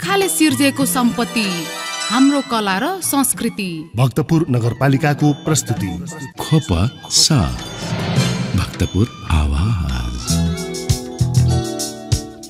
पुर्खाले सिर्जेको सम्पत्ति हाम्रो कला र संस्कृति। भक्तपुर नगरपालिकाको प्रस्तुति खोपसा भक्तपुर आवाज।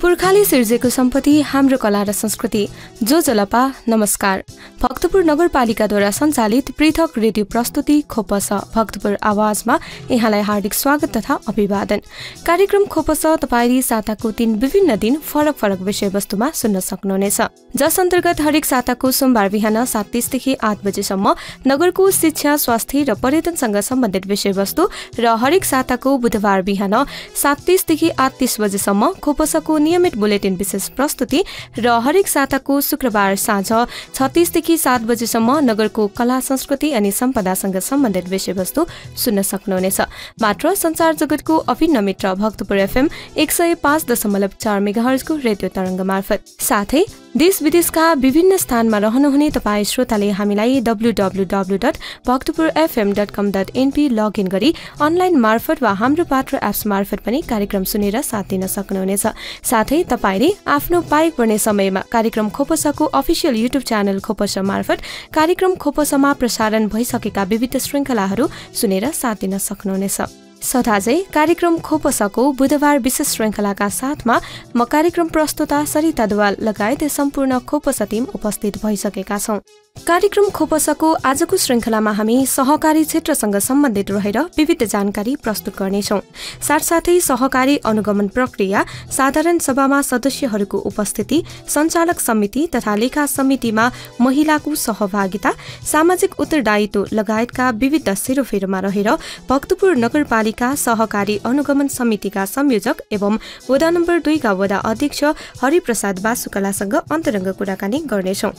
पुर्खाले सिर्जेको सम्पत्ति हाम्रो कला र संस्कृति। जो जलपा नमस्कार। भक्तपुर नगरपालिकाद्वारा सञ्चालित पृथक रेडियो प्रस्तुति खोपस भक्तपुर आवाजमा यहाँलाई हार्दिक स्वागत तथा अभिवादन। कार्यक्रम खोपस तपाईले साताको 3 विभिन्न दिन फरक फरक विषयवस्तुमा सुन्न सक्नुहुनेछ, जस अन्तर्गत हरेक साताको सोमबार बिहान 7:30 देखि 8 बजेसम्म नगरको शिक्षा, स्वास्थ्य र पर्यटनसँग सम्बन्धित विषयवस्तु र हरेक साताको बुधबार बिहान 7:30 देखि 8:30 बजेसम्म खोपसको नियमित बुलेटिन विशेष प्रस्तुति र हरेक साताको शुक्रबार साँझ 6:30 देखि 7 बजेसम्म नगरको कला, संस्कृति अनि सम्पदासँग सम्बन्धित विषयवस्तु सुन्न सक्नुहुनेछ। मात्र संचार जगतको अभिन्न मित्र भक्तपुर FM 105.4 मेगाहर्ज को रेडियो तरंग मार्फत, साथै देश विदेशका विभिन्न स्थानमा रहनुहुने तपाई श्रोताले हामीलाई www.bhaktapurfm.com.np लगइन गरी अनलाइन मार्फत वा हाम्रो पात्र एप्स मार्फत पनि कार्यक्रम सुनेर साथ दिन सक्नुहुनेछ। साथै तपाईले आफ्नो पाइक पर्ने समयमा कार्यक्रम खोपसाको अफिसियल युट्युब च्यानल खोपस मार्फत कार्यक्रम खोपसमा प्रसारण भइसकेका विविध श्रृंखलाहरू सुनेर साथ दिन सक्नुहुनेछ। सदाझै कार्यक्रम खोपसको बुधबार विशेष श्रृंखलाका साथमा म कार्यक्रम प्रस्तुता सरिता दुवाल लगायत सम्पूर्ण खोपस टिम उपस्थित भइसकेका छौं। कार्यक्रम खोपसको आजको श्रृंखलामा हामी सहकारी क्षेत्रसँग सम्बन्धित रहेर विविध जानकारी प्रस्तुत गर्नेछौं। साथसाथै सहकारी अनुगमन प्रक्रिया, साधारण सभामा सदस्यहरूको उपस्थिति, सञ्चालक समिति तथा लेखा समितिमा महिलाको सहभागिता, सामाजिक उत्तरदायित्व लगायतका विविध सेरोफेरोमा रहेर भक्तपुर नगरपालिका सहकारी अनुगमन समितिका संयोजक एवं वडा नम्बर 2 का वडा अध्यक्ष हरिप्रसाद बासुकलासँग अन्तरङ्ग कुराकानी गर्नेछौं।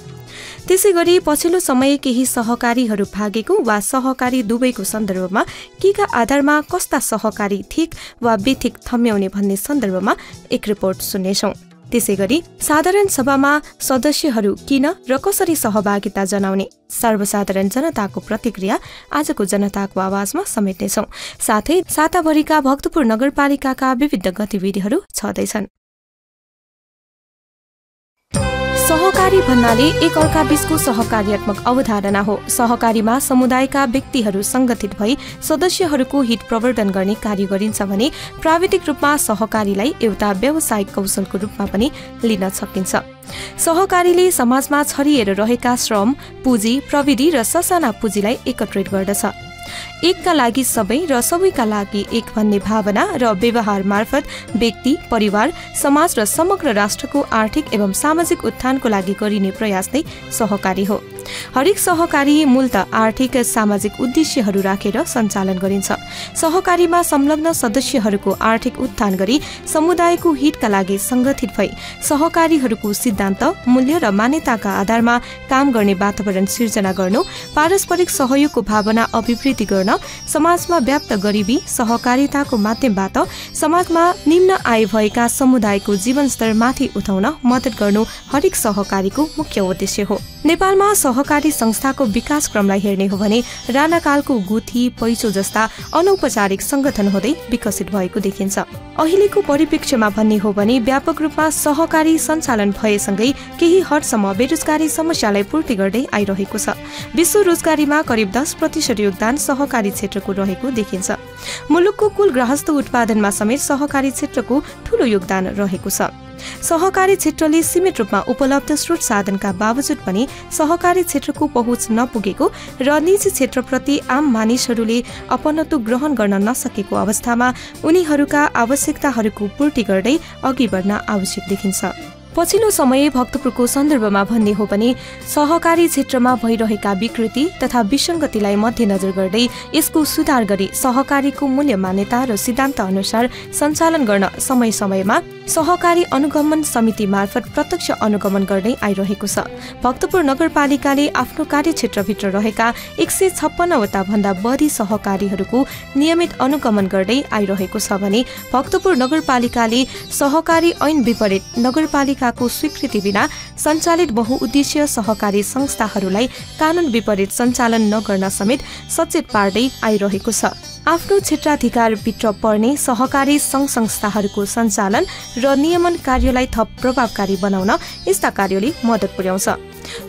त्यसैगरी पछिल्लो समय केही सहकारीहरू भागेको वा सहकारी दुवैको सन्दर्भमा केका आधारमा कस्ता सहकारी ठिक वा बेठिक थम्याउने भन्ने सन्दर्भमा एक रिपोर्ट सुन्नेछौं। त्यसैगरी साधारण सभामा सदस्यहरू किन र कसरी सहभागिता जनाउने, सर्वसाधारण जनताको प्रतिक्रिया आजको जनताको आवाजमा समेट्नेछौं। साथै साताभरिका भक्तपुर नगरपालिकाका विविध गतिविधिहरू छँदैछन्। सहकारी भन्नाले एक अर्का बीचको सहकार्यात्मक अवधारणा हो। सहकारीमा समुदायका व्यक्तिहरू संगठित भई सदस्यहरूको हित प्रवर्धन गर्ने कार्य गरिन्छ भने प्राविधिक रूपमा सहकारीलाई एउटा व्यावसायिक कौशलको रूपमा पनि लिन सकिन्छ। सहकारीले समाजमा छरिएर रहेका श्रम, पुँजी, प्रविधि र ससाना पुँजीलाई एकत्रित गर्दछ। एकका लागि सबै र सबैका लागि एक भन्ने भावना र व्यवहार मार्फत व्यक्ति, परिवार, समाज र समग्र राष्ट्रको आर्थिक एवं सामाजिक उत्थानको लागि गरिने प्रयास नै सहकारी हो। हरेक सहकारी मूलत आर्थिक सामाजिक उद्देश्यहरू राखेर सञ्चालन गरिन्छ। सहकारीमा संलग्न सदस्यहरूको आर्थिक उत्थान गरी समुदायको हितका लागि संगठित भई सहकारीहरूको सिद्धान्त, मूल्य र मान्यताका आधारमा काम गर्ने वातावरण सिर्जना गर्नु, पारस्परिक सहयोगको भावना अभिवृद्धि गर्न, समाजमा व्याप्त गरिबी सहकारिताको माध्यमबाट समाजमा निम्न आय भएका समुदायको जीवनस्तर माथि उठाउन मद्दत गर्नु हरेक सहकारीको मुख्य उद्देश्य हो। नेपालमा सहकारी संस्थाको विकास क्रमलाई हेर्ने हो भने राणाकालको गुठी, पैचो जस्ता अनौपचारिक संगठन हुँदै विकसित भएको देखिन्छ। अहिलेको परिप्रेक्ष्यमा भन्ने हो भने व्यापक रूपमा सहकारी सञ्चालन भएसँगै केही हदसम्म बेरोजगारी समस्यालाई पूर्ति गर्दै आइरहेको छ। विश्व रोजगारीमा करिब 10% योगदान सहकारी क्षेत्रको रहेको देखिन्छ। मुलुकको कुल गृहस्थ उत्पादनमा समेत सहकारी क्षेत्रको ठूलो योगदान रहेको छ। सहकारी क्षेत्रले सीमित रूपमा उपलब्ध स्रोत साधनका बावजुद पनि सहकारी क्षेत्रको पहुँच नपुगेको र निजी क्षेत्रप्रति आम मानिसहरूले अपनत्व ग्रहण गर्न नसकेको अवस्थामा उनीहरूका आवश्यकताहरूको पूर्ति गर्दै अघि बढ्न आवश्यक देखिन्छ। पछिल्लो समय भक्तपुरको सन्दर्भमा भन्ने हो भने सहकारी क्षेत्रमा भइरहेका विकृति तथा विसङ्गतिलाई मध्यनजर गर्दै यसको सुधार गरी सहकारीको मूल्य, मान्यता र सिद्धान्त अनुसार सञ्चालन गर्न समय समयमा सहकारी अनुगमन समिति मार्फत प्रत्यक्ष अनुगमन गर्दै आइरहेको छ। भक्तपुर नगरपालिकाले आफ्नो कार्यक्षेत्रभित्र रहेका 156 वटा भन्दा बढी सहकारीहरूको नियमित अनुगमन गर्दै आइरहेको छ भने भक्तपुर नगरपालिकाले सहकारी ऐन विपरीत नगरपालिकाको स्वीकृति बिना सञ्चालित बहुउद्देश्य सहकारी संस्थाहरूलाई कानून विपरीत सञ्चालन नगर्न समेत सचेत पार्दै आइरहेको छ। आफ्नो क्षेत्राधिकारभित्र पर्ने सहकारी सङ्घ संस्थाहरूको सञ्चालन र नियमन कार्यलाई थप प्रभावकारी बनाउन यस्ता कार्यले मद्दत पुर्याउँछ।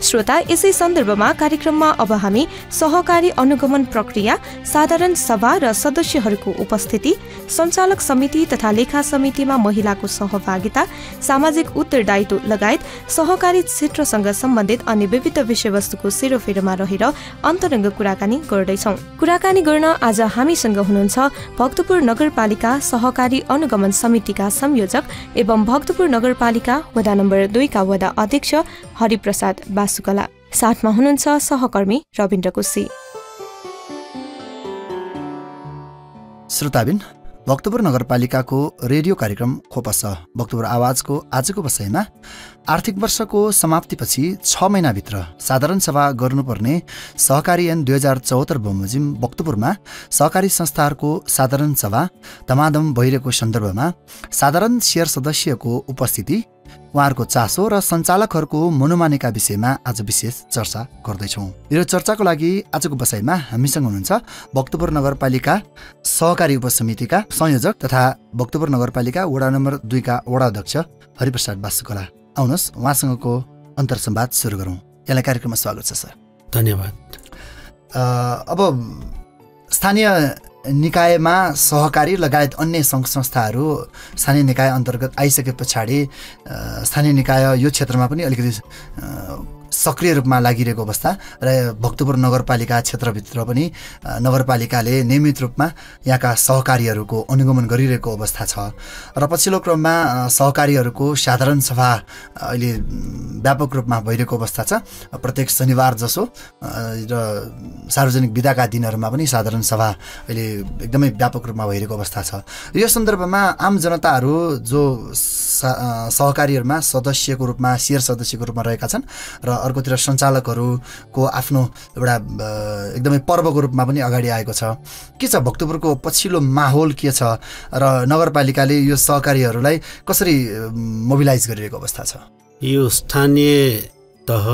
श्रोता, यसै सन्दर्भमा कार्यक्रममा अब हामी सहकारी अनुगमन प्रक्रिया, साधारण सभा र सदस्यहरूको उपस्थिति, सञ्चालक समिति तथा लेखा समितिमा महिलाको सहभागिता, सामाजिक उत्तरदायित्व लगायत सहकारी क्षेत्रसँग सम्बन्धित अन्य विविध विषयवस्तुको सेरोफेरोमा रहेर अन्तरङ्ग कुराकानी गर्दैछौँ। कुराकानी गर्न आज हामीसँग हुनुहुन्छ भक्तपुर नगरपालिका सहकारी अनुगमन समितिका संयोजक एवं भक्तपुर नगरपालिका वडा नम्बर 2 का वडा अध्यक्ष हरिप्रसाद बासुकला। साथमा हुनुहुन्छ सहकर्मी रविन्द्र कुसी। श्रोताबिन, भक्तपुर नगरपालिकाको रेडियो कार्यक्रम खोपस भक्तपुर आवाजको आजको बसाइमा आर्थिक वर्षको समाप्तिपछि 6 महिनाभित्र साधारण सभा गर्नुपर्ने सहकारी ऐन 2074 बमोजिम भक्तपुरमा सहकारी संस्थाहरूको साधारण सभा धमाधम भइरहेको सन्दर्भमा साधारण शेयर सदस्यको उपस्थिति, उहाँहरूको चासो र सञ्चालकहरूको मनोमानीका विषयमा आज विशेष चर्चा गर्दैछौँ। यो चर्चाको लागि आजको बसाइमा हामीसँग हुनुहुन्छ भक्तपुर नगरपालिका सहकारी उपसमितिका संयोजक तथा भक्तपुर नगरपालिका वडा नम्बर 2 का वडा अध्यक्ष हरिप्रसाद बासुकला। आउनुहोस् उहाँसँगको अन्तर्संवाद सुरु गरौँ। यहाँलाई कार्यक्रममा स्वागत छ सर। धन्यवाद। अब स्थानीय निकायमा सहकारी लगायत अन्य सङ्घ संस्थाहरू स्थानीय निकाय अन्तर्गत आइसके पछाडि स्थानीय निकाय यो क्षेत्रमा पनि अलिकति सक्रिय रूपमा लागिरहेको अवस्था र भक्तपुर नगरपालिका क्षेत्रभित्र पनि नगरपालिकाले नियमित रूपमा यहाँका सहकारीहरूको अनुगमन गरिरहेको अवस्था छ र पछिल्लो क्रममा सहकारीहरूको साधारण सभा अहिले व्यापक रूपमा भइरहेको अवस्था छ। प्रत्येक शनिबार जसो र सार्वजनिक बिदाका दिनहरूमा पनि साधारण सभा अहिले एकदमै व्यापक रूपमा भइरहेको अवस्था छ। यो सन्दर्भमा आम जनताहरू जो सहकारीहरूमा सदस्यको रूपमा शेयर सदस्यको रूपमा रहेका छन् र अर्कोतिर सञ्चालकहरूको आफ्नो एउटा एकदमै पर्वको रूपमा पनि अगाडि आएको छ। के छ भक्तपुरको पछिल्लो माहौल के छ र नगरपालिकाले यो सहकारीहरूलाई कसरी मोबिलाइज गरिरहेको अवस्था छ? यो स्थानीय तह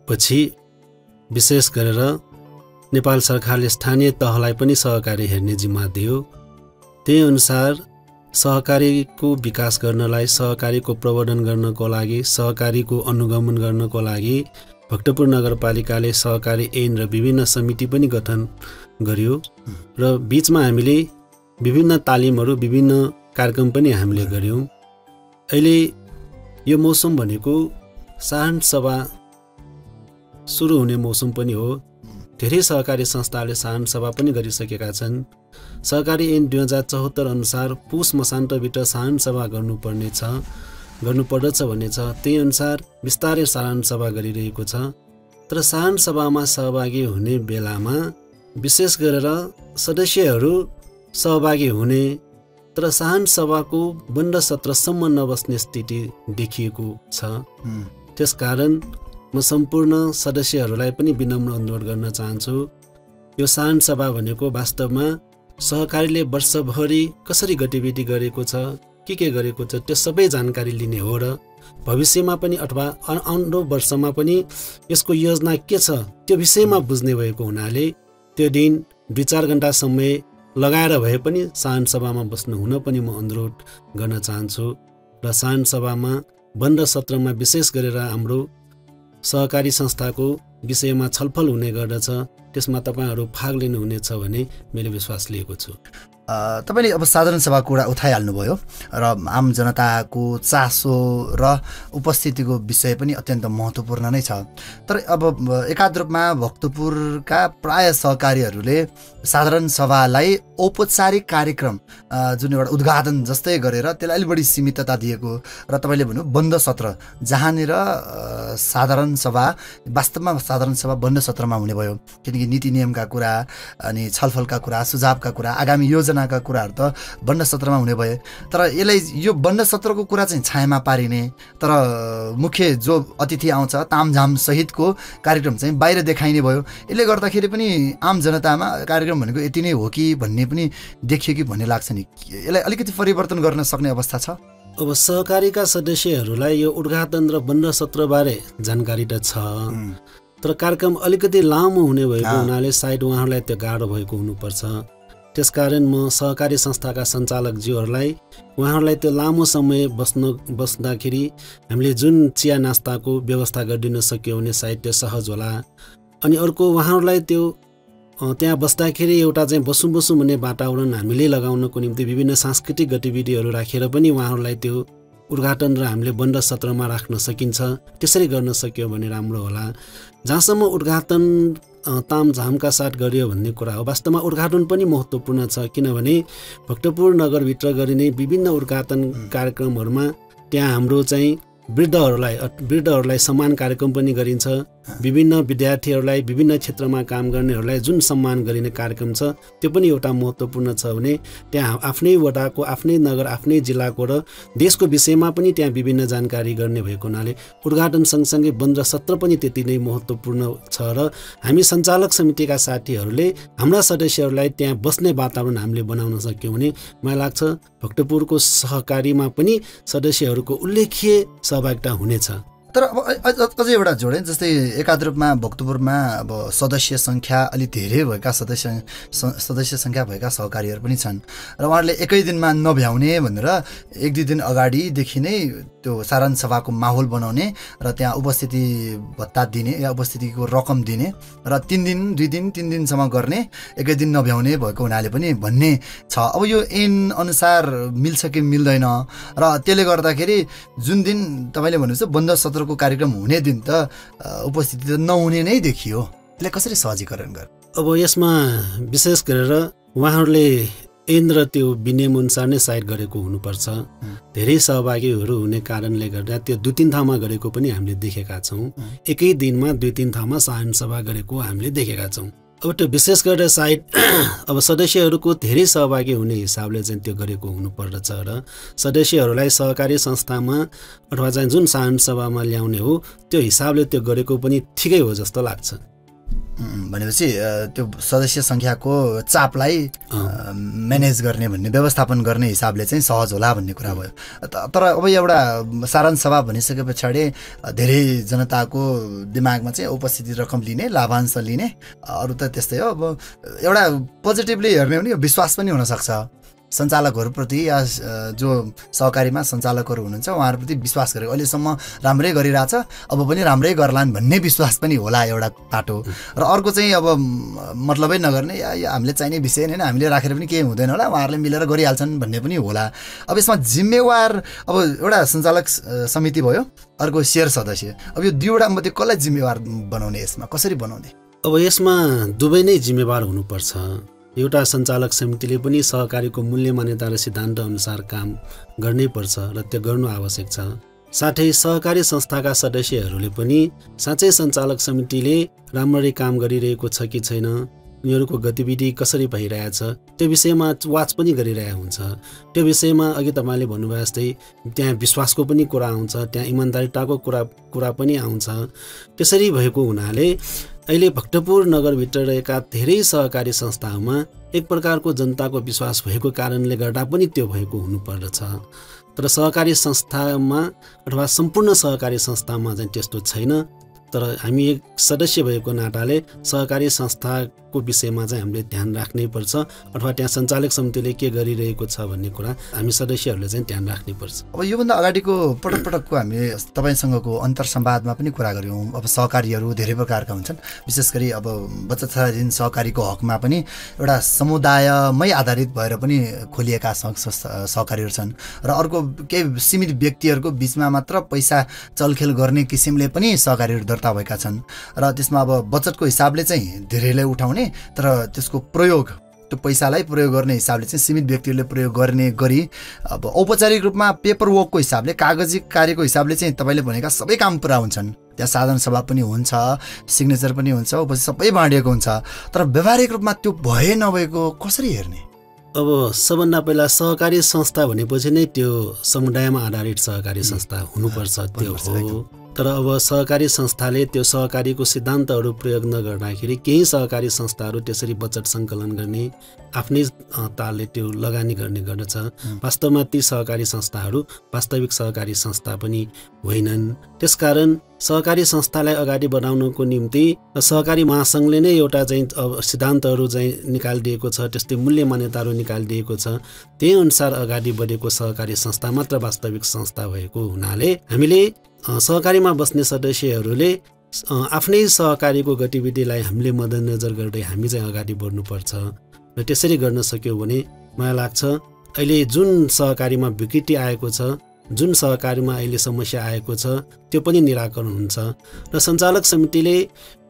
पछि विशेष गरेर नेपाल सरकारले स्थानीय तहलाई पनि सहकारी हेर्ने जिम्मा दियो। त्यही अनुसार सहकारीको विकास गर्नलाई, सहकारीको प्रवर्धन गर्नको लागि, सहकारीको अनुगमन गर्नको लागि भक्तपुर नगरपालिकाले सहकारी ऐन र विभिन्न समिति पनि गठन गर्यो र बीचमा हामीले विभिन्न तालिमहरू, विभिन्न कार्यक्रम पनि हामीले गर्यौँ। अहिले यो मौसम भनेको साधारण सभा सुरु हुने मौसम पनि हो। धेरै सहकारी संस्थाले साधारण सभा पनि गरिसकेका छन्। सहकारी ऐन 2074 अनुसार पुस मसान्तभित्र साधारण सभा गर्नुपर्दछ भन्ने छ। त्यही अनुसार बिस्तारै साधारण सभा गरिरहेको छ। तर साधारण सभामा सहभागी हुने बेलामा विशेष गरेर सदस्यहरू सहभागी हुने तर साधारण सभाको बन्द सत्रसम्म नबस्ने स्थिति देखिएको छ। त्यसकारण म सम्पूर्ण सदस्यहरूलाई पनि विनम्र अनुरोध गर्न चाहन्छु, यो साधारण सभा भनेको वास्तवमा सहकारीले वर्षभरि कसरी गतिविधि गरेको छ, के गरेको छ, त्यो सबै जानकारी लिने हो र भविष्यमा पनि अथवा आउँदो वर्षमा पनि यसको योजना के छ त्यो विषयमा बुझ्ने भएको हुनाले त्यो दिन 2-4 घण्टा समय लगाएर भए पनि साधारण सभामा बस्नु हुन पनि म अनुरोध गर्न चाहन्छु। र साधारण सभामा बन्द सत्रमा विशेष गरेर हाम्रो सहकारी संस्थाको विषयमा छलफल हुने गर्दछ। त्यसमा तपाईहरू भाग लिनुहुनेछ भन्ने मैले विश्वास लिएको छु। तपाईले अब साधारण सभाको कुरा उठाइहाल्नुभयो र आम जनताको चासो र उपस्थितिको विषय पनि अत्यन्त महत्त्वपूर्ण नै छ। तर अब एकाध रूपमा भक्तपुरका प्राय सहकारीहरूले साधारण सभालाई औपचारिक कार्यक्रम जुन एउटा उद्घाटन जस्तै गरेर त्यसलाई अलिक बढी सीमितता दिएको र तपाईँले भन्नु बन्द सत्र जहाँनिर साधारण सभा वास्तवमा साधारण सभा बन्द सत्रमा हुने भयो, किनकि नीति नियमका कुरा अनि छलफलका कुरा, सुझावका कुरा, आगामी योजनाका कुराहरू त बन्द सत्रमा हुने भए। तर यसलाई यो बन्द सत्रको कुरा चाहिँ छायामा पारिने, तर मुख्य जो अतिथि आउँछ तामझाम सहितको कार्यक्रम चाहिँ बाहिर देखाइने भयो। यसले गर्दाखेरि पनि आम जनतामा कार्यक्रम भनेको यति नै हो कि भन्ने पनि देखियो कि भन्ने लाग्छ नि। यसलाई अलिकति परिवर्तन गर्न सक्ने अवस्था छ? अब सहकारीका सदस्यहरूलाई यो उद्घाटन र बन्द सत्रबारे जानकारी त छ, तर कार्यक्रम अलिकति लामो हुने भएको हुनाले सायद उहाँहरूलाई त्यो गाह्रो भएको हुनुपर्छ। त्यसकारण म सहकारी संस्थाका सञ्चालकज्यूहरूलाई उहाँहरूलाई त्यो लामो समय बस्दाखेरि हामीले जुन चिया नास्ताको व्यवस्था गरिदिन सक्यो भने सायद त्यो सहज होला। अनि अर्को उहाँहरूलाई त्यो त्यहाँ बस्दाखेरि एउटा चाहिँ बसौँ भन्ने वातावरण हामीले लगाउनको निम्ति विभिन्न सांस्कृतिक गतिविधिहरू राखेर पनि उहाँहरूलाई त्यो उद्घाटन र हामीले बन्द सत्रमा राख्न सकिन्छ। त्यसरी गर्न सक्यो भने राम्रो होला। जहाँसम्म उद्घाटन तामझामका साथ गरियो भन्ने कुरा हो, वास्तवमा उद्घाटन पनि महत्त्वपूर्ण छ। किनभने भक्तपुर नगरभित्र गरिने विभिन्न उद्घाटन कार्यक्रमहरूमा त्यहाँ हाम्रो चाहिँ वृद्धहरूलाई सम्मान कार्यक्रम पनि गरिन्छ। विभिन्न विद्यार्थीहरूलाई विभिन्न क्षेत्रमा काम गर्नेहरूलाई जुन सम्मान गरिने कार्यक्रम छ त्यो पनि एउटा महत्त्वपूर्ण छ भने त्यहाँ आफ्नै वडाको, आफ्नै नगर, आफ्नै जिल्लाको र देशको विषयमा पनि त्यहाँ विभिन्न जानकारी गर्ने भएको हुनाले उद्घाटन सँगसँगै बन्द सत्र पनि त्यति नै महत्त्वपूर्ण छ। र हामी सञ्चालक समितिका साथीहरूले हाम्रा सदस्यहरूलाई त्यहाँ बस्ने वातावरण हामीले बनाउन सक्यौँ भने मलाई लाग्छ भक्तपुरको सहकारीमा पनि सदस्यहरूको उल्लेख्य सहभागिता हुनेछ। तर अब अझै एउटा जोडेँ, जस्तै एकाध रूपमा भक्तपुरमा अब सदस्य सङ्ख्या अलिक धेरै भएका सदस्य सङ्ख्या भएका सहकारीहरू पनि छन् र उहाँहरूले एकै दिनमा नभ्याउने भनेर 1-2 दिन अगाडिदेखि नै त्यो साधारण सभाको माहौल बनाउने र त्यहाँ उपस्थिति भत्ता दिने या उपस्थितिको रकम दिने र 3 दिनसम्म गर्ने, एकै दिन नभ्याउने भएको हुनाले पनि भन्ने छ। अब यो ऐन अनुसार मिल्छ कि मिल्दैन र त्यसले गर्दाखेरि जुन दिन तपाईँले भन्नुहुन्छ बन्द सत्रको कार्यक्रम हुने दिन त उपस्थिति त नहुने नै देखियो, त्यसले कसरी सहजीकरण गर्ने? अब यसमा विशेष गरेर उहाँहरूले ऐन र त्यो विनियम अनुसार नै साइड गरेको हुनुपर्छ। धेरै सहभागीहरू हुने कारणले गर्दा त्यो 2-3 ठाउँमा गरेको पनि हामीले देखेका छौँ। एकै दिनमा 2-3 ठाउँमा साधारण सभा गरेको हामीले देखेका छौँ। अब त्यो विशेष गरेर सायद अब सदस्यहरूको धेरै सहभागी हुने हिसाबले चाहिँ त्यो गरेको हुनुपर्दछ र सदस्यहरूलाई सहकारी संस्थामा अथवा चाहिँ जुन साधारण सभामा ल्याउने हो त्यो हिसाबले त्यो गरेको पनि ठिकै हो जस्तो लाग्छ। भनेपछि त्यो सदस्य सङ्ख्याको चापलाई म्यानेज गर्ने भन्ने, व्यवस्थापन गर्ने हिसाबले चाहिँ सहज होला भन्ने कुरा भयो। तर अब एउटा साधारण सभा भनिसके पछाडि धेरै जनताको दिमागमा चाहिँ उपस्थिति रकम लिने, लाभांश लिने, अरू त त्यस्तै हो। अब एउटा पोजिटिभली हेर्ने हो भने यो विश्वास पनि हुनसक्छ सञ्चालकहरूप्रति या जो सहकारीमा सञ्चालकहरू हुनुहुन्छ उहाँहरूप्रति विश्वास गरेको अहिलेसम्म राम्रै गरिरहेछ, अब पनि राम्रै गर्लान् भन्ने विश्वास पनि होला एउटा पाटो। र अर्को चाहिँ अब मतलबै नगर्ने या हामीले चाहिने विषय होइन, हामीले राखेर पनि केही हुँदैन होला, उहाँहरूले मिलेर गरिहाल्छन् भन्ने पनि होला। अब यसमा जिम्मेवार, अब एउटा सञ्चालक समिति भयो, अर्को शेयर सदस्य, अब यो दुईवटा मध्ये कसलाई जिम्मेवार बनाउने, यसमा कसरी बनाउने? अब यसमा दुवै नै जिम्मेवार हुनुपर्छ। एउटा सञ्चालक समितिले पनि सहकारीको मूल्य मान्यता र सिद्धान्त अनुसार काम गर्नै पर्छ र त्यो गर्नु आवश्यक छ। साथै सहकारी संस्थाका सदस्यहरूले पनि साँच्चै सञ्चालक समितिले राम्ररी काम गरिरहेको छ कि छैन, उनीहरूको गतिविधि कसरी भइरहेछ त्यो विषयमा वाच पनि गरिरहेको हुन्छ। त्यो विषयमा अघि तपाईँले भन्नुभयो जस्तै त्यहाँ विश्वासको पनि कुरा आउँछ, त्यहाँ इमान्दारिताको कुरा पनि आउँछ। त्यसरी भएको हुनाले अहिले भक्तपुर नगरभित्र रहेका धेरै सहकारी संस्थाहरूमा एक प्रकारको जनताको विश्वास भएको कारणले गर्दा पनि त्यो भएको हुनुपर्दछ। तर सहकारी संस्थामा अथवा सम्पूर्ण सहकारी संस्थामा चाहिँ त्यस्तो छैन। तर हामी एक सदस्य भएको नाताले सहकारी संस्थाको विषयमा चाहिँ हामीले ध्यान राख्नै पर्छ अथवा त्यहाँ सञ्चालक समितिले के गरिरहेको छ भन्ने कुरा हामी सदस्यहरूले चाहिँ ध्यान राख्नै पर्छ। अब योभन्दा अगाडिको पटकको हामी तपाईँसँगको अन्तर्संवादमा पनि कुरा गऱ्यौँ। अब सहकारीहरू धेरै प्रकारका हुन्छन्, विशेष गरी अब बचत खाता ऋण सहकारीको हकमा पनि एउटा समुदायमै आधारित भएर पनि खोलिएका सहकारीहरू छन् र अर्को केही सीमित व्यक्तिहरूको बिचमा मात्र पैसा चलखेल गर्ने किसिमले पनि सहकारीहरू दर्ता भएका छन् र त्यसमा अब बचतको हिसाबले चाहिँ धेरैलाई उठाउने तर त्यसको प्रयोग, त्यो पैसालाई प्रयोग गर्ने हिसाबले चाहिँ सीमित व्यक्तिहरूले प्रयोग गर्ने गरी अब औपचारिक रूपमा पेपर वर्कको हिसाबले, कागजी कार्यको हिसाबले चाहिँ तपाईँले भनेका सबै काम पुरा हुन्छन्। त्यहाँ साधारण सभा पनि हुन्छ, सिग्नेचर पनि हुन्छ, पछि सबै बाँडिएको हुन्छ। तर व्यावहारिक रूपमा त्यो भए नभएको कसरी हेर्ने? अब सबभन्दा पहिला सहकारी संस्था भनेपछि नै त्यो समुदायमा आधारित सहकारी संस्था हुनुपर्छ, त्यो हो। तर अब सहकारी संस्थाले त्यो सहकारीको सिद्धान्तहरू प्रयोग नगर्दाखेरि केही सहकारी संस्थाहरू त्यसरी बचत सङ्कलन गर्ने, आफ्नै तालले त्यो लगानी गर्ने गर्दछ। वास्तवमा ती सहकारी संस्थाहरू वास्तविक सहकारी संस्था पनि होइनन्। त्यसकारण सहकारी संस्थालाई अगाडि बढाउनको निम्ति सहकारी महासङ्घले नै एउटा चाहिँ सिद्धान्तहरू चाहिँ निकालिदिएको छ, त्यस्तै मूल्य मान्यताहरू निकालिदिएको छ। त्यही अनुसार अगाडि बढेको सहकारी संस्था मात्र वास्तविक संस्था भएको हुनाले हामीले सहकारीमा बस्ने सदस्यहरूले आफ्नै सहकारीको गतिविधिलाई हामीले मध्यनजर गर्दै हामी चाहिँ अगाडि बढ्नुपर्छ र त्यसरी गर्न सक्यो भने मलाई लाग्छ अहिले जुन सहकारीमा विकृति आएको छ, जुन सहकारीमा अहिले समस्या आएको छ त्यो पनि निराकरण हुन्छ र सञ्चालक समितिले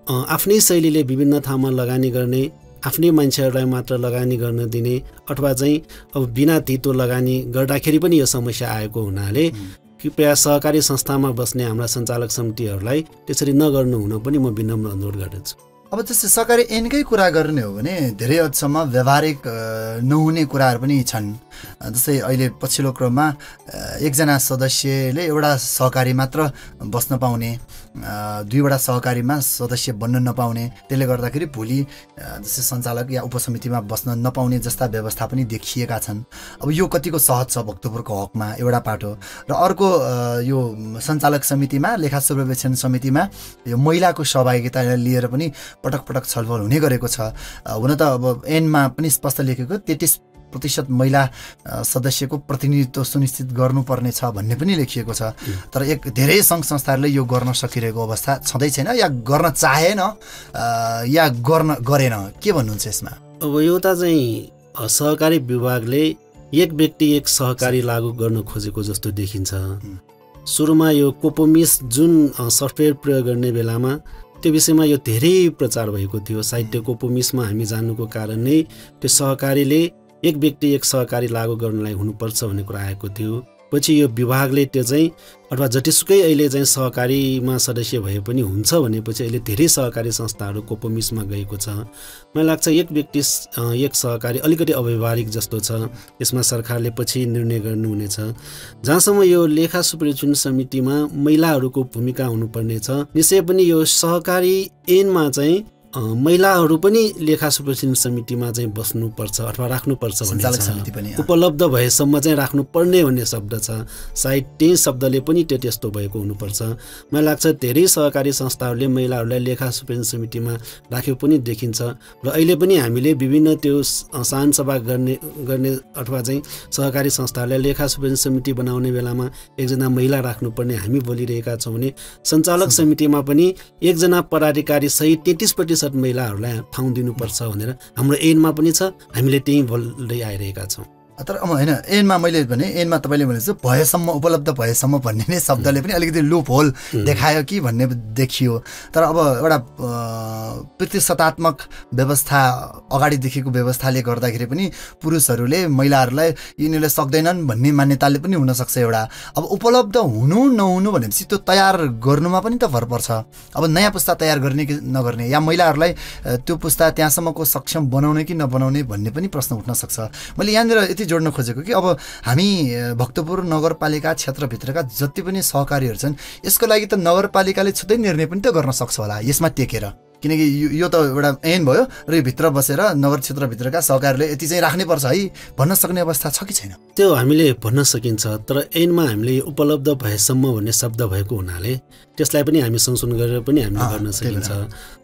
आफ्नै शैलीले विभिन्न ठाउँमा लगानी गर्ने, आफ्नै मान्छेहरूलाई मात्र लगानी गर्न दिने अथवा चाहिँ अब बिना तितो लगानी गर्दाखेरि पनि यो समस्या आएको हुनाले कृपया सहकारी संस्थामा बस्ने हाम्रा सञ्चालक समितिहरूलाई त्यसरी नगर्नु हुन पनि म विनम्र अनुरोध गर्दछु। अब जस्तै सहकारी ऐनकै कुरा गर्ने हो भने धेरै हदसम्म व्यावहारिक नहुने कुराहरू पनि छन्। जस्तै अहिले पछिल्लो क्रममा एकजना सदस्यले एउटा सहकारी मात्र बस्न पाउने, दुईवटा सहकारीमा सदस्य बन्न नपाउने, त्यसले गर्दाखेरि भोलि जस्तै सञ्चालक या उपसमितिमा बस्न नपाउने जस्ता व्यवस्था पनि देखिएका छन्। अब यो कतिको सहज छ भक्तपुरको हकमा एउटा पाटो, र अर्को यो सञ्चालक समितिमा, लेखा पर्यवेक्षण समितिमा यो महिलाको सहभागितालाई लिएर पनि पटक पटक छलफल हुने गरेको छ। हुन त अब ऐनमा पनि स्पष्ट लेखेको 33% महिला सदस्यको प्रतिनिधित्व सुनिश्चित गर्नुपर्ने छ भन्ने पनि लेखिएको छ। तर धेरै सङ्घ संस्थाहरूले यो गर्न सकिरहेको अवस्था छँदै छैन, या गर्न चाहेन या गरेन। के भन्नुहुन्छ यसमा? अब एउटा चाहिँ सहकारी विभागले एक व्यक्ति एक सहकारी लागू गर्न खोजेको जस्तो देखिन्छ। सुरुमा यो कोपोमिस जुन सफ्टवेयर प्रयोग गर्ने बेलामा त्यो विषयमा यो धेरै प्रचार भएको थियो। साहित्य कोपोमिसमा हामी जानुको कारण नै त्यो सहकारीले एक व्यक्ति एक सहकारी लागू गर्नलाई हुनुपर्छ भन्ने कुरा आएको थियो। पछि यो विभागले त्यो चाहिँ अथवा जतिसुकै अहिले चाहिँ सहकारीमा सदस्य भए पनि हुन्छ भनेपछि अहिले धेरै सहकारी संस्थाहरू कोपोमिसमा गएको छ। मलाई लाग्छ एक व्यक्ति एक सहकारी अलिकति अव्यावहारिक जस्तो छ। यसमा सरकारले पछि निर्णय गर्नुहुनेछ। जहाँसम्म यो लेखा सुपरिवेक्षण समितिमा महिलाहरूको भूमिका हुनुपर्ने छ, निश्चय पनि यो सहकारी ऐनमा चाहिँ महिलाहरू पनि लेखा सुपरिवेक्षण समितिमा चाहिँ बस्नुपर्छ अथवा राख्नुपर्छ भन्ने समिति पनि उपलब्ध भएसम्म चाहिँ राख्नुपर्ने भन्ने शब्द छ। सायद त्यही शब्दले पनि त्यस्तो भएको हुनुपर्छ। मलाई लाग्छ धेरै सहकारी संस्थाहरूले महिलाहरूलाई लेखा सुपरिवेक्षण समितिमा राखेको पनि देखिन्छ र अहिले पनि हामीले विभिन्न त्यो साधारण सभा गर्ने अथवा चाहिँ सहकारी संस्थाहरूले लेखा सुपरिवेक्षण समिति बनाउने बेलामा एकजना महिला राख्नुपर्ने हामी बोलिरहेका छौँ भने सञ्चालक समितिमा पनि एकजना पदाधिकारी सहित 33% महिलाहरूलाई ठाउँ दिनुपर्छ भनेर हाम्रो ऐनमा पनि छ। हामीले त्यही बोल्दै आइरहेका छौँ। तर अब होइन, ऐनमा मैले भने ऐनमा तपाईँले भनेको भएसम्म, उपलब्ध भएसम्म भन्ने नै शब्दले पनि अलिकति लुप होल देखायो कि भन्ने देखियो। तर अब एउटा प्रतिशतात्मक व्यवस्था अगाडिदेखिको व्यवस्थाले गर्दाखेरि पनि पुरुषहरूले महिलाहरूलाई यिनीहरूले सक्दैनन् भन्ने मान्यताले पनि हुनसक्छ एउटा। अब उपलब्ध हुनु नहुनु भनेपछि त्यो तयार गर्नुमा पनि त भर पर्छ। अब नयाँ पुस्ता तयार गर्ने कि नगर्ने, या महिलाहरूलाई त्यो पुस्ता त्यहाँसम्मको सक्षम बनाउने कि नबनाउने भन्ने पनि प्रश्न उठ्न सक्छ। मैले यहाँनिर यति जोड्न खोजेको कि अब हामी भक्तपुर नगरपालिका क्षेत्रभित्रका जति पनि सहकारीहरू छन् यसको लागि त नगरपालिकाले छुट्टै निर्णय पनि त गर्न सक्छ होला यसमा टेकेर, किनकि यो त एउटा ऐन भयो र यो भित्र बसेर नगर क्षेत्रभित्रका सहकारीले यति चाहिँ राख्नुपर्छ है भन्न सक्ने अवस्था छ कि छैन? त्यो हामीले भन्न सकिन्छ, तर ऐनमा हामीले उपलब्ध भएसम्म भन्ने शब्द भएको हुनाले त्यसलाई पनि हामी संशोधन गरेर पनि हामीले गर्न सकिन्छ।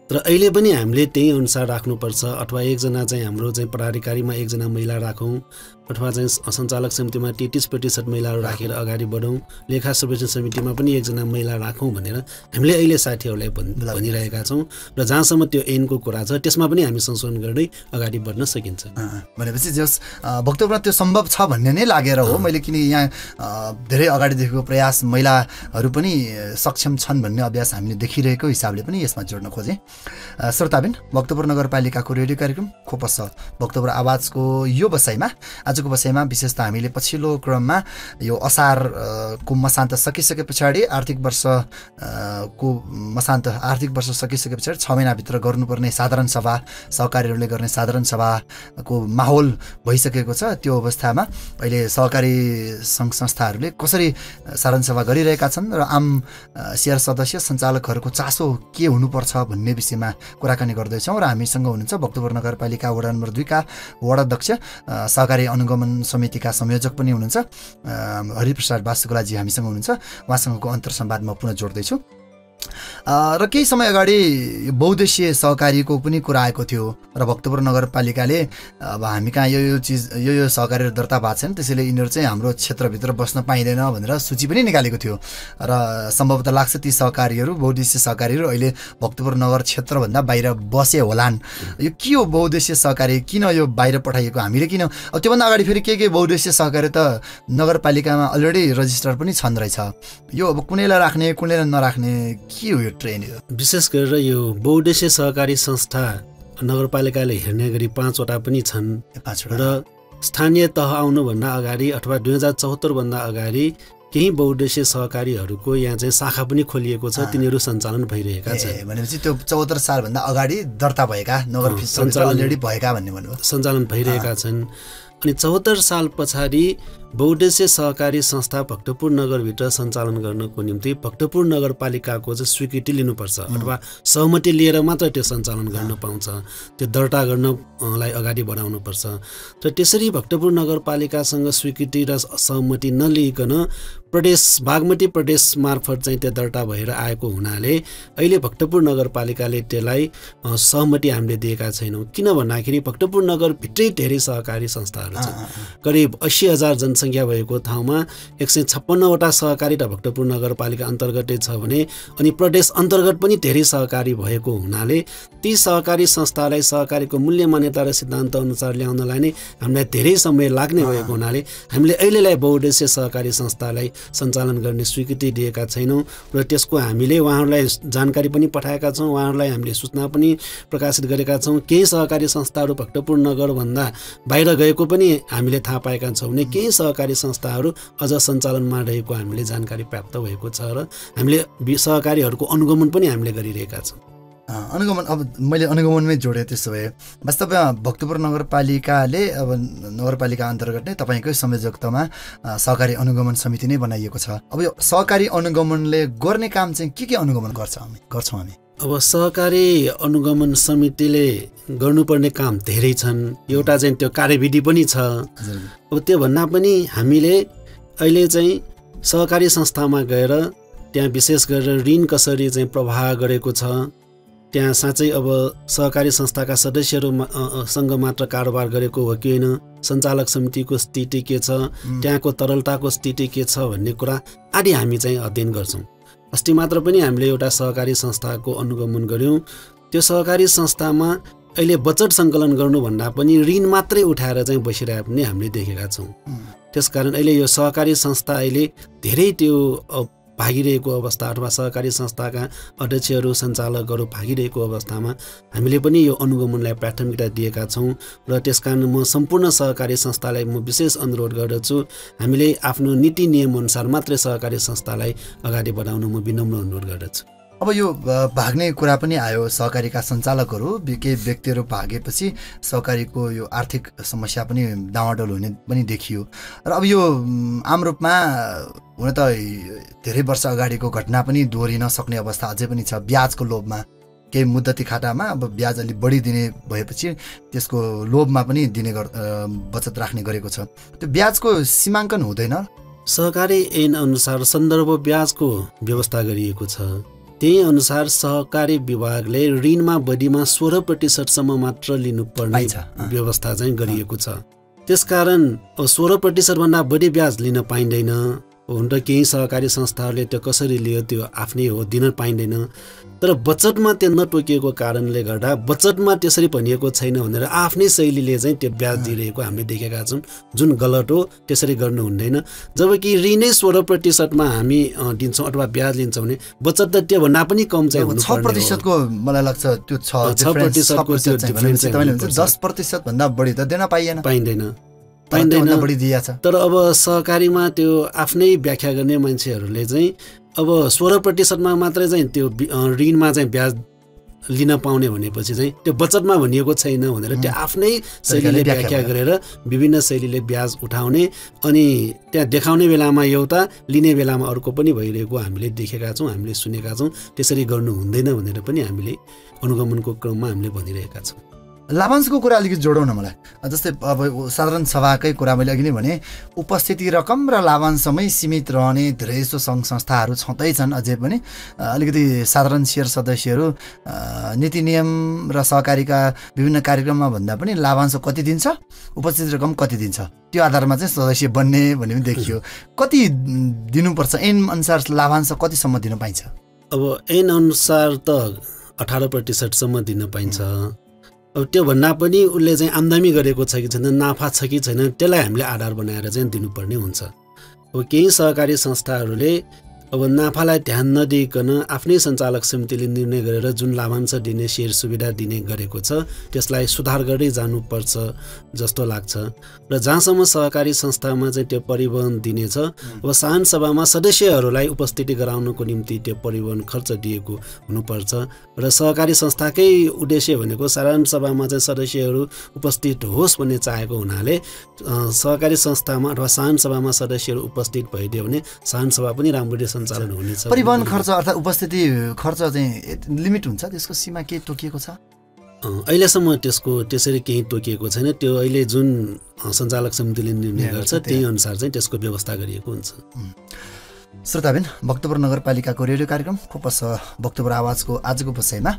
तर अहिले पनि हामीले त्यही अनुसार राख्नुपर्छ। अथवा एकजना चाहिँ हाम्रो चाहिँ पदाधिकारीमा एकजना महिला राखौँ अथवा चाहिँ सञ्चालक समितिमा 33% महिलाहरू राखेर अगाडि बढौँ, लेखा सुपरिवेक्षण समितिमा पनि एकजना महिला राखौँ भनेर हामीले अहिले साथीहरूलाई भनिरहेका छौँ। र जहाँसम्म त्यो ऐनको कुरा छ त्यसमा पनि हामी संशोधन गर्दै अगाडि बढ्न सकिन्छ। भनेपछि जस भक्तपुरमा त्यो सम्भव छ भन्ने नै लागेर हो मैले, किनकि यहाँ धेरै अगाडिदेखिको प्रयास महिलाहरू पनि सक्षम छन् भन्ने अभ्यास हामीले देखिरहेको हिसाबले पनि यसमा जोड्न खोजेँ। श्रोताबिन, भक्तपुर नगरपालिकाको रेडियो कार्यक्रम खोपस भक्तपुर आवाजको यो बसाइमा, आजको बसाइमा विशेष त हामीले पछिल्लो क्रममा यो असारको मसान्त सकिसके पछाडि आर्थिक वर्ष सकिसके पछाडि 6 महिनाभित्र गर्नुपर्ने साधारण सभा, सहकारीहरूले गर्ने साधारण सभाको माहौल भइसकेको छ। त्यो अवस्थामा अहिले सहकारी सङ्घ संस्थाहरूले कसरी साधारण सभा गरिरहेका छन् र आम शेयर सदस्य सञ्चालकहरूको चासो के हुनुपर्छ भन्ने विषयमा कुराकानी गर्दैछौँ। र हामीसँग हुनुहुन्छ भक्तपुर नगरपालिका वडा नम्बर 2 का वडा अध्यक्ष, सहकारी अनुगमन समितिका संयोजक पनि हुनुहुन्छ हरिप्रसाद वास्तुकोलाजी हामीसँग हुनुहुन्छ। उहाँसँगको अन्तर्संवाद म पुनः जोड्दैछु। र केही समय अगाडि बहुद्देश्यीय सहकारीको पनि कुरा आएको थियो र भक्तपुर नगरपालिकाले अब हामी कहाँ यो चिज यो सहकारीहरू दर्ता भएको छैन, त्यसैले यिनीहरू चाहिँ हाम्रो क्षेत्रभित्र बस्न पाइँदैन भनेर सूची पनि निकालेको थियो र सम्भवतः लाग्छ ती सहकारीहरू बहुद्देश्यीय सहकारीहरू अहिले भक्तपुर नगर क्षेत्रभन्दा बाहिर बसे होलान्। यो के हो बहुद्देश्यीय सहकारी, किन यो बाहिर पठाइएको, हामीले किन अब त्योभन्दा अगाडि फेरि के बहुद्देश्यीय सहकारी त नगरपालिकामा अलरेडी रजिस्टर पनि छन् रहेछ, यो अब कुनैलाई राख्ने कुनैलाई नराख्ने के हो यो ट्रेन? विशेष गरेर यो बहुद्देश्यीय सहकारी संस्था नगरपालिकाले हेर्ने गरी 5 वटा पनि छन् र स्थानीय तह आउनुभन्दा अगाडि अथवा 2074 भन्दा अगाडि केही बहुद्देश्यीय सहकारीहरूको यहाँ चाहिँ शाखा पनि खोलिएको छ, तिनीहरू सञ्चालन भइरहेका छन्। भनेपछि त्यो 74 सालभन्दा अगाडि दर्ता भएका नगर अलरेडी भएका भन्ने भन्नुभयो, सञ्चालन भइरहेका छन्। अनि 74 साल पछाडि बहुद्देश्यीय सहकारी संस्था भक्तपुर नगरभित्र सञ्चालन गर्नको निम्ति भक्तपुर नगरपालिकाको चाहिँ स्वीकृति लिनुपर्छ अथवा सहमति लिएर मात्र त्यो सञ्चालन गर्न पाउँछ, त्यो दर्ता गर्नलाई अगाडि बढाउनुपर्छ। र त्यसरी भक्तपुर नगरपालिकासँग स्वीकृति र सहमति नलिइकन बागमती प्रदेश मार्फत चाहिँ त्यो दर्ता भएर आएको हुनाले अहिले भक्तपुर नगरपालिकाले त्यसलाई सहमति हामीले दिएका छैनौँ। किन भन्दाखेरि भक्तपुर नगरभित्रै धेरै सहकारी संस्थाहरू छन्, करिब 80,000 जनसङ्ख्या भएको ठाउँमा 156 वटा सहकारी त भक्तपुर नगरपालिका अन्तर्गतै छ भने अनि प्रदेश अन्तर्गत पनि धेरै सहकारी भएको हुनाले ती सहकारी संस्थालाई सहकारीको मूल्य मान्यता र सिद्धान्त अनुसार ल्याउनलाई नै हामीलाई धेरै समय लाग्ने भएको हुनाले हामीले अहिलेलाई बहुद्देश्यीय सहकारी संस्थालाई सञ्चालन गर्ने स्वीकृति दिएका छैनौँ र त्यसको हामीले उहाँहरूलाई जानकारी पनि पठाएका छौँ, उहाँहरूलाई हामीले सूचना पनि प्रकाशित गरेका छौँ। केही सहकारी संस्थाहरू भक्तपुर नगरभन्दा बाहिर गएको पनि हामीले थाहा पाएका छौँ भने केही सहकारी संस्थाहरू अझ सञ्चालनमा रहेको हामीले जानकारी प्राप्त भएको छ र हामीले सहकारीहरूको अनुगमन पनि हामीले गरिरहेका छौँ। अनुगमन, अब मैले अनुगमनमै जोडेँ। त्यसो भए वास्तवमा भक्तपुर नगरपालिकाले अब नगरपालिका अन्तर्गत नै तपाईँकै संयोजकतामा सहकारी अनुगमन समिति नै बनाइएको छ। अब यो सहकारी अनुगमनले गर्ने काम चाहिँ के अनुगमन गर्छौँ हामी? अब सहकारी अनुगमन समितिले गर्नुपर्ने काम धेरै छन्। एउटा चाहिँ त्यो कार्यविधि पनि छ। अब त्यो भन्दा पनि हामीले अहिले चाहिँ सहकारी संस्थामा गएर त्यहाँ विशेष गरेर ऋण कसरी चाहिँ प्रवाह गरेको छ, त्यहाँ साँच्चै अब सहकारी संस्थाका सदस्यहरूसँग मात्र कारोबार गरेको हो कि होइन, सञ्चालक समितिको स्थिति के छ, त्यहाँको तरलताको स्थिति के छ भन्ने कुरा आदि हामी चाहिँ अध्ययन गर्छौँ। अस्ति मात्र पनि हामीले एउटा सहकारी संस्थाको अनुगमन गऱ्यौँ। त्यो सहकारी संस्थामा अहिले बचत सङ्कलन गर्नुभन्दा पनि ऋण मात्रै उठाएर चाहिँ बसिरहेको पनि हामीले देखेका छौँ। त्यसकारण अहिले यो सहकारी संस्था अहिले धेरै त्यो भागिरहेको अवस्था अथवा सहकारी संस्थाका अध्यक्षहरू सञ्चालकहरू भागिरहेको अवस्थामा हामीले पनि यो अनुगमनलाई प्राथमिकता दिएका छौँ र त्यसकारण म सम्पूर्ण सहकारी संस्थालाई म विशेष अनुरोध गर्दछु, हामीले आफ्नो नीति नियमअनुसार मात्रै सहकारी संस्थालाई अगाडि बढाउन म विनम्र अनुरोध गर्दछु। अब यो भाग्ने कुरा पनि आयो, सहकारीका सञ्चालकहरू केही व्यक्तिहरू भागेपछि सहकारीको यो आर्थिक समस्या पनि डामाडोल हुने पनि देखियो र अब यो आम रूपमा हुन त धेरै वर्ष अगाडिको घटना पनि दोहोरिन सक्ने अवस्था अझै पनि छ। ब्याजको लोभमा केही मुद्दती खातामा अब ब्याज अलिक बढी दिने भएपछि त्यसको लोभमा पनि दिने बचत राख्ने गरेको छ। त्यो ब्याजको सीमाङ्कन हुँदैन? सहकारी ऐन अनुसार सन्दर्भ ब्याजको व्यवस्था गरिएको छ। त्यही अनुसार सहकारी विभागले ऋणमा बढीमा 16% मात्र लिनुपर्ने व्यवस्था चाहिँ गरिएको छ। त्यसकारण 16% भन्दा बढी ब्याज लिन पाइँदैन। हुन त केही सहकारी संस्थाहरूले त्यो कसरी लियो त्यो आफ्नै हो, दिन पाइँदैन। तर बचतमा त्यो नटोकिएको कारणले गर्दा बचतमा त्यसरी भनिएको छैन भनेर आफ्नै शैलीले चाहिँ त्यो ब्याज दिइरहेको हामीले देखेका छौँ, जुन गलत हो। त्यसरी गर्नु हुँदैन। जबकि ऋणै 16% हामी दिन्छौँ अथवा ब्याज लिन्छौँ भने बचत त त्योभन्दा पनि कम चाहिँ हुनुपर्ने हो। 6% को मलाई लाग्छ त्यो 6% को त्यो डिफरेन्स 10% भन्दा बढी त दिन पाइँदैन। तर अब सहकारीमा त्यो आफ्नै व्याख्या गर्ने मान्छेहरूले चाहिँ अब 16% मात्रै चाहिँ त्यो ऋणमा चाहिँ ब्याज लिन पाउने भनेपछि चाहिँ त्यो बचतमा भनिएको छैन भनेर त्यो आफ्नै शैलीले व्याख्या गरेर विभिन्न शैलीले ब्याज उठाउने अनि त्यहाँ देखाउने बेलामा एउटा लिने बेलामा अर्को पनि भइरहेको हामीले देखेका छौँ, हामीले सुनेका छौँ। त्यसरी गर्नु हुँदैन भनेर पनि हामीले अनुगमनको क्रममा हामीले भनिरहेका छौँ। लाभांशको कुरा अलिकति जोडौँ न मलाई। जस्तै अब साधारण सभाकै कुरा मैले अघि नै भने उपस्थिति रकम र लाभांशमै सीमित रहने धेरै जसो सङ्घ संस्थाहरू छँदैछन्। अझै पनि अलिकति साधारण सेयर सदस्यहरू नीति नियम र सहकारीका विभिन्न कार्यक्रममा भन्दा पनि लाभांश कति दिन्छ, उपस्थिति रकम कति दिन्छ, त्यो आधारमा चाहिँ सदस्य बन्ने भन्ने पनि देखियो। कति दिनुपर्छ, ऐन अनुसार लाभांश कतिसम्म दिन पाइन्छ? अब ऐन अनुसार त 18% दिन पाइन्छ। अब त्यो भन्दा पनि उसले चाहिँ आम्दानी गरेको छ कि छैन, नाफा छ कि छैन, त्यसलाई हामीले आधार बनाएर चाहिँ दिनुपर्ने हुन्छ। अब केही सहकारी संस्थाहरूले अब नाफालाई ध्यान नदिइकन आफ्नै सञ्चालक समितिले निर्णय गरेर जुन लाभांश दिने सेयर सुविधा दिने गरेको छ त्यसलाई सुधार गर्दै जानुपर्छ जस्तो लाग्छ। र जहाँसम्म सहकारी संस्थामा चाहिँ त्यो परिवहन दिनेछ, अब साधारण सभामा सदस्यहरूलाई उपस्थिति गराउनको निम्ति त्यो परिवहन खर्च दिएको हुनुपर्छ। र सहकारी संस्थाकै उद्देश्य भनेको साधारण सभामा चाहिँ सदस्यहरू उपस्थित होस् भन्ने चाहेको हुनाले सहकारी संस्थामा अथवा साधारण सभामा सदस्यहरू उपस्थित भइदियो भने साधारण सभा पनि राम्ररी सञ्चालन हुनेछ। परिवहन खर्च अर्थात् उपस्थिति खर्च चाहिँ लिमिट हुन्छ, त्यसको सीमा के तोकिएको छ? अहिलेसम्म त्यसको त्यसरी केही तोकिएको छैन। त्यो अहिले जुन सञ्चालक समितिले निर्णय गर्छ त्यही अनुसार चाहिँ त्यसको व्यवस्था गरिएको हुन्छ। श्रोताबिन, भक्तपुर नगरपालिकाको रेडियो कार्यक्रम खोपस भक्तपुर आवाजको आजको विषयमा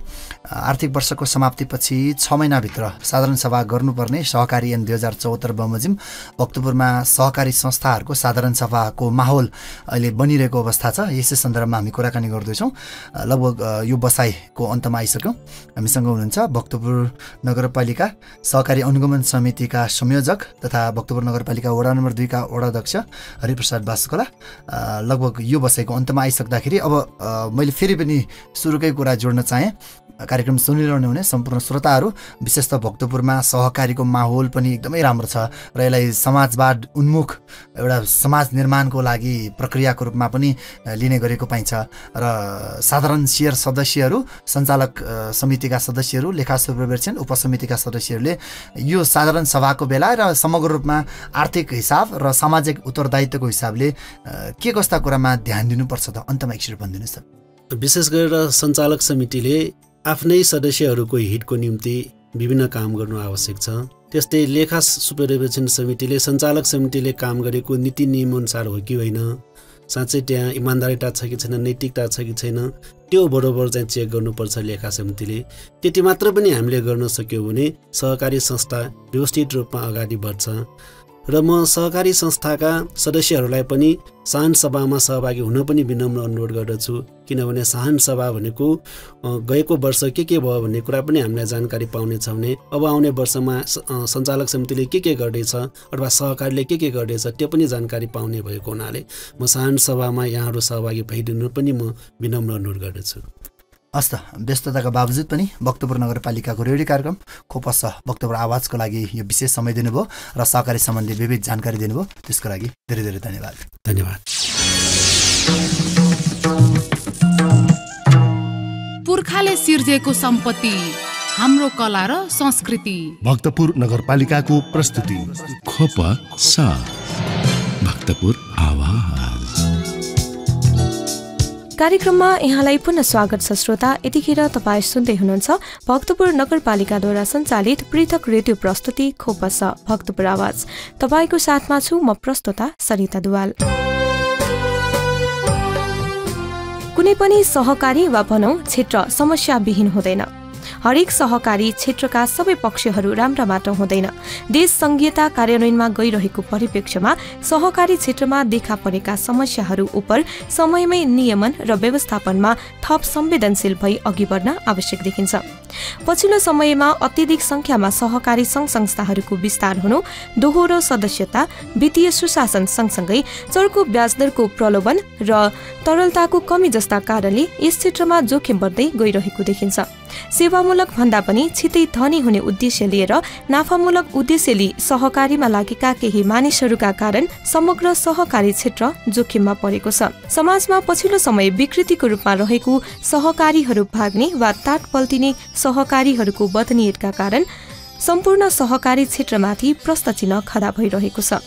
आर्थिक वर्षको समाप्तिपछि 6 महिनाभित्र साधारण सभा गर्नुपर्ने सहकारी ऐन 2074 बमोजिम भक्तपुरमा सहकारी संस्थाहरूको साधारण सभाको माहौल अहिले बनिरहेको अवस्था छ। यसै सन्दर्भमा हामी कुराकानी गर्दैछौँ। लगभग यो बसाइको अन्तमा आइसक्यौँ। हामीसँग हुनुहुन्छ भक्तपुर नगरपालिका सहकारी अनुगमन समितिका संयोजक तथा भक्तपुर नगरपालिका वडा नम्बर 2 का वडा अध्यक्ष हरिप्रसाद वासकोला। लगभग यो बसाइको अन्तमा आइसक्दाखेरि अब मैले फेरि पनि सुरुकै कुरा जोड्न चाहेँ। कार्यक्रम सुनिरहनु हुने सम्पूर्ण श्रोताहरू, विशेष त भक्तपुरमा सहकारीको माहौल पनि एकदमै राम्रो छ र यसलाई समाजवाद उन्मुख एउटा समाज निर्माणको लागि प्रक्रियाको रूपमा पनि लिने गरेको पाइन्छ। र साधारण सेयर सदस्यहरू, सञ्चालक समितिका सदस्यहरू, लेखा सुपरभिजन उपसमितिका सदस्यहरूले यो साधारण सभाको बेला र समग्र रूपमा आर्थिक हिसाब र सामाजिक उत्तरदायित्वको हिसाबले के कस्ता कुरामा ध्यान दिनुपर्छ त अन्तमा एकछिन भनिदिनुहोस् त। विशेष गरेर सञ्चालक समितिले आफ्नै सदस्यहरूको हितको निम्ति विभिन्न काम गर्नु आवश्यक छ। त्यस्तै लेखा सुपरभिजन समितिले सञ्चालक समितिले काम गरेको नीति नियमअनुसार हो कि होइन, साँच्चै त्यहाँ इमान्दारिता छ कि छैन, नैतिकता छ कि छैन, त्यो बरोबर चाहिँ चेक गर्नुपर्छ लेखा समितिले। त्यति मात्र पनि हामीले गर्न सक्यौँ भने सहकारी संस्था व्यवस्थित रूपमा अगाडि बढ्छ। र म सहकारी संस्थाका सदस्यहरूलाई पनि साधारण सभामा सहभागी हुन पनि विनम्र अनुरोध गर्दछु। किनभने साधारण सभा भनेको गएको वर्ष के भयो भन्ने कुरा पनि हामीलाई जानकारी पाउनेछ भने अब आउने वर्षमा सञ्चालक समितिले के गर्दैछ अथवा सहकारीले के गर्दैछ त्यो पनि जानकारी पाउने भएको हुनाले म साधारण सभामा यहाँहरू सहभागी भइदिनु पनि म विनम्र अनुरोध गर्दछु। हस् त, व्यस्तताका बावजुद पनि भक्तपुर नगरपालिकाको रेडियो कार्यक्रम खोपस भक्तपुर आवाजको लागि यो विशेष समय दिनुभयो र सहकारी सम्बन्धी विविध जानकारी दिनुभयो, त्यसको लागि धेरै धेरै धन्यवाद। धन्यवाद। पुर्खाले सिर्जेको सम्पत्ति, हाम्रो कला र संस्कृति। भक्तपुर नगरपालिकाको प्रस्तुति खोप सा भक्तपुर आवाज। कार्यक्रममा यहाँलाई पुनः स्वागत छ श्रोता। यतिखेर तपाईँ सुन्दै हुनुहुन्छ भक्तपुर नगरपालिकाद्वारा सञ्चालित पृथक रेडियो प्रस्तुति खोपस भक्तपुर आवाज। तपाईँको साथमा छु म प्रस्तोता सरिता दुवाल। कुनै पनि सहकारी वा भनौँ क्षेत्र समस्याविहीन हुँदैन। हरेक सहकारी क्षेत्रका सबै पक्षहरू राम्रा मात्र हुँदैन। देश संघीयता कार्यान्वयनमा गइरहेको परिप्रेक्ष्यमा सहकारी क्षेत्रमा देखा परेका समस्याहरू उप समयमै नियमन र व्यवस्थापनमा थप संवेदनशील भई अघि बढ्न आवश्यक देखिन्छ। पछिल्लो समयमा अत्यधिक संख्यामा सहकारी संघ संस्थाहरूको विस्तार हुनु, दोहोरो सदस्यता, वित्तीय सुशासन सँगसँगै चर्को ब्याजदरको प्रलोभन र तरलताको कमी जस्ता कारणले यस क्षेत्रमा जोखिम बढ्दै गइरहेको देखिन्छ। सेवामूलक भन्दा पनि छिटै धनी हुने उद्देश्य लिएर नाफामूलक उद्देश्यले सहकारीमा लागेका केही मानिसहरूका कारण समग्र सहकारी क्षेत्र जोखिममा परेको छ। समाजमा पछिल्लो समय विकृतिको रूपमा रहेको सहकारीहरू भाग्ने वा ताट पल्टिने सहकारीहरूको बदनीयतका कारण सम्पूर्ण सहकारी क्षेत्रमाथि प्रश्न चिन्ह खडा भइरहेको छ।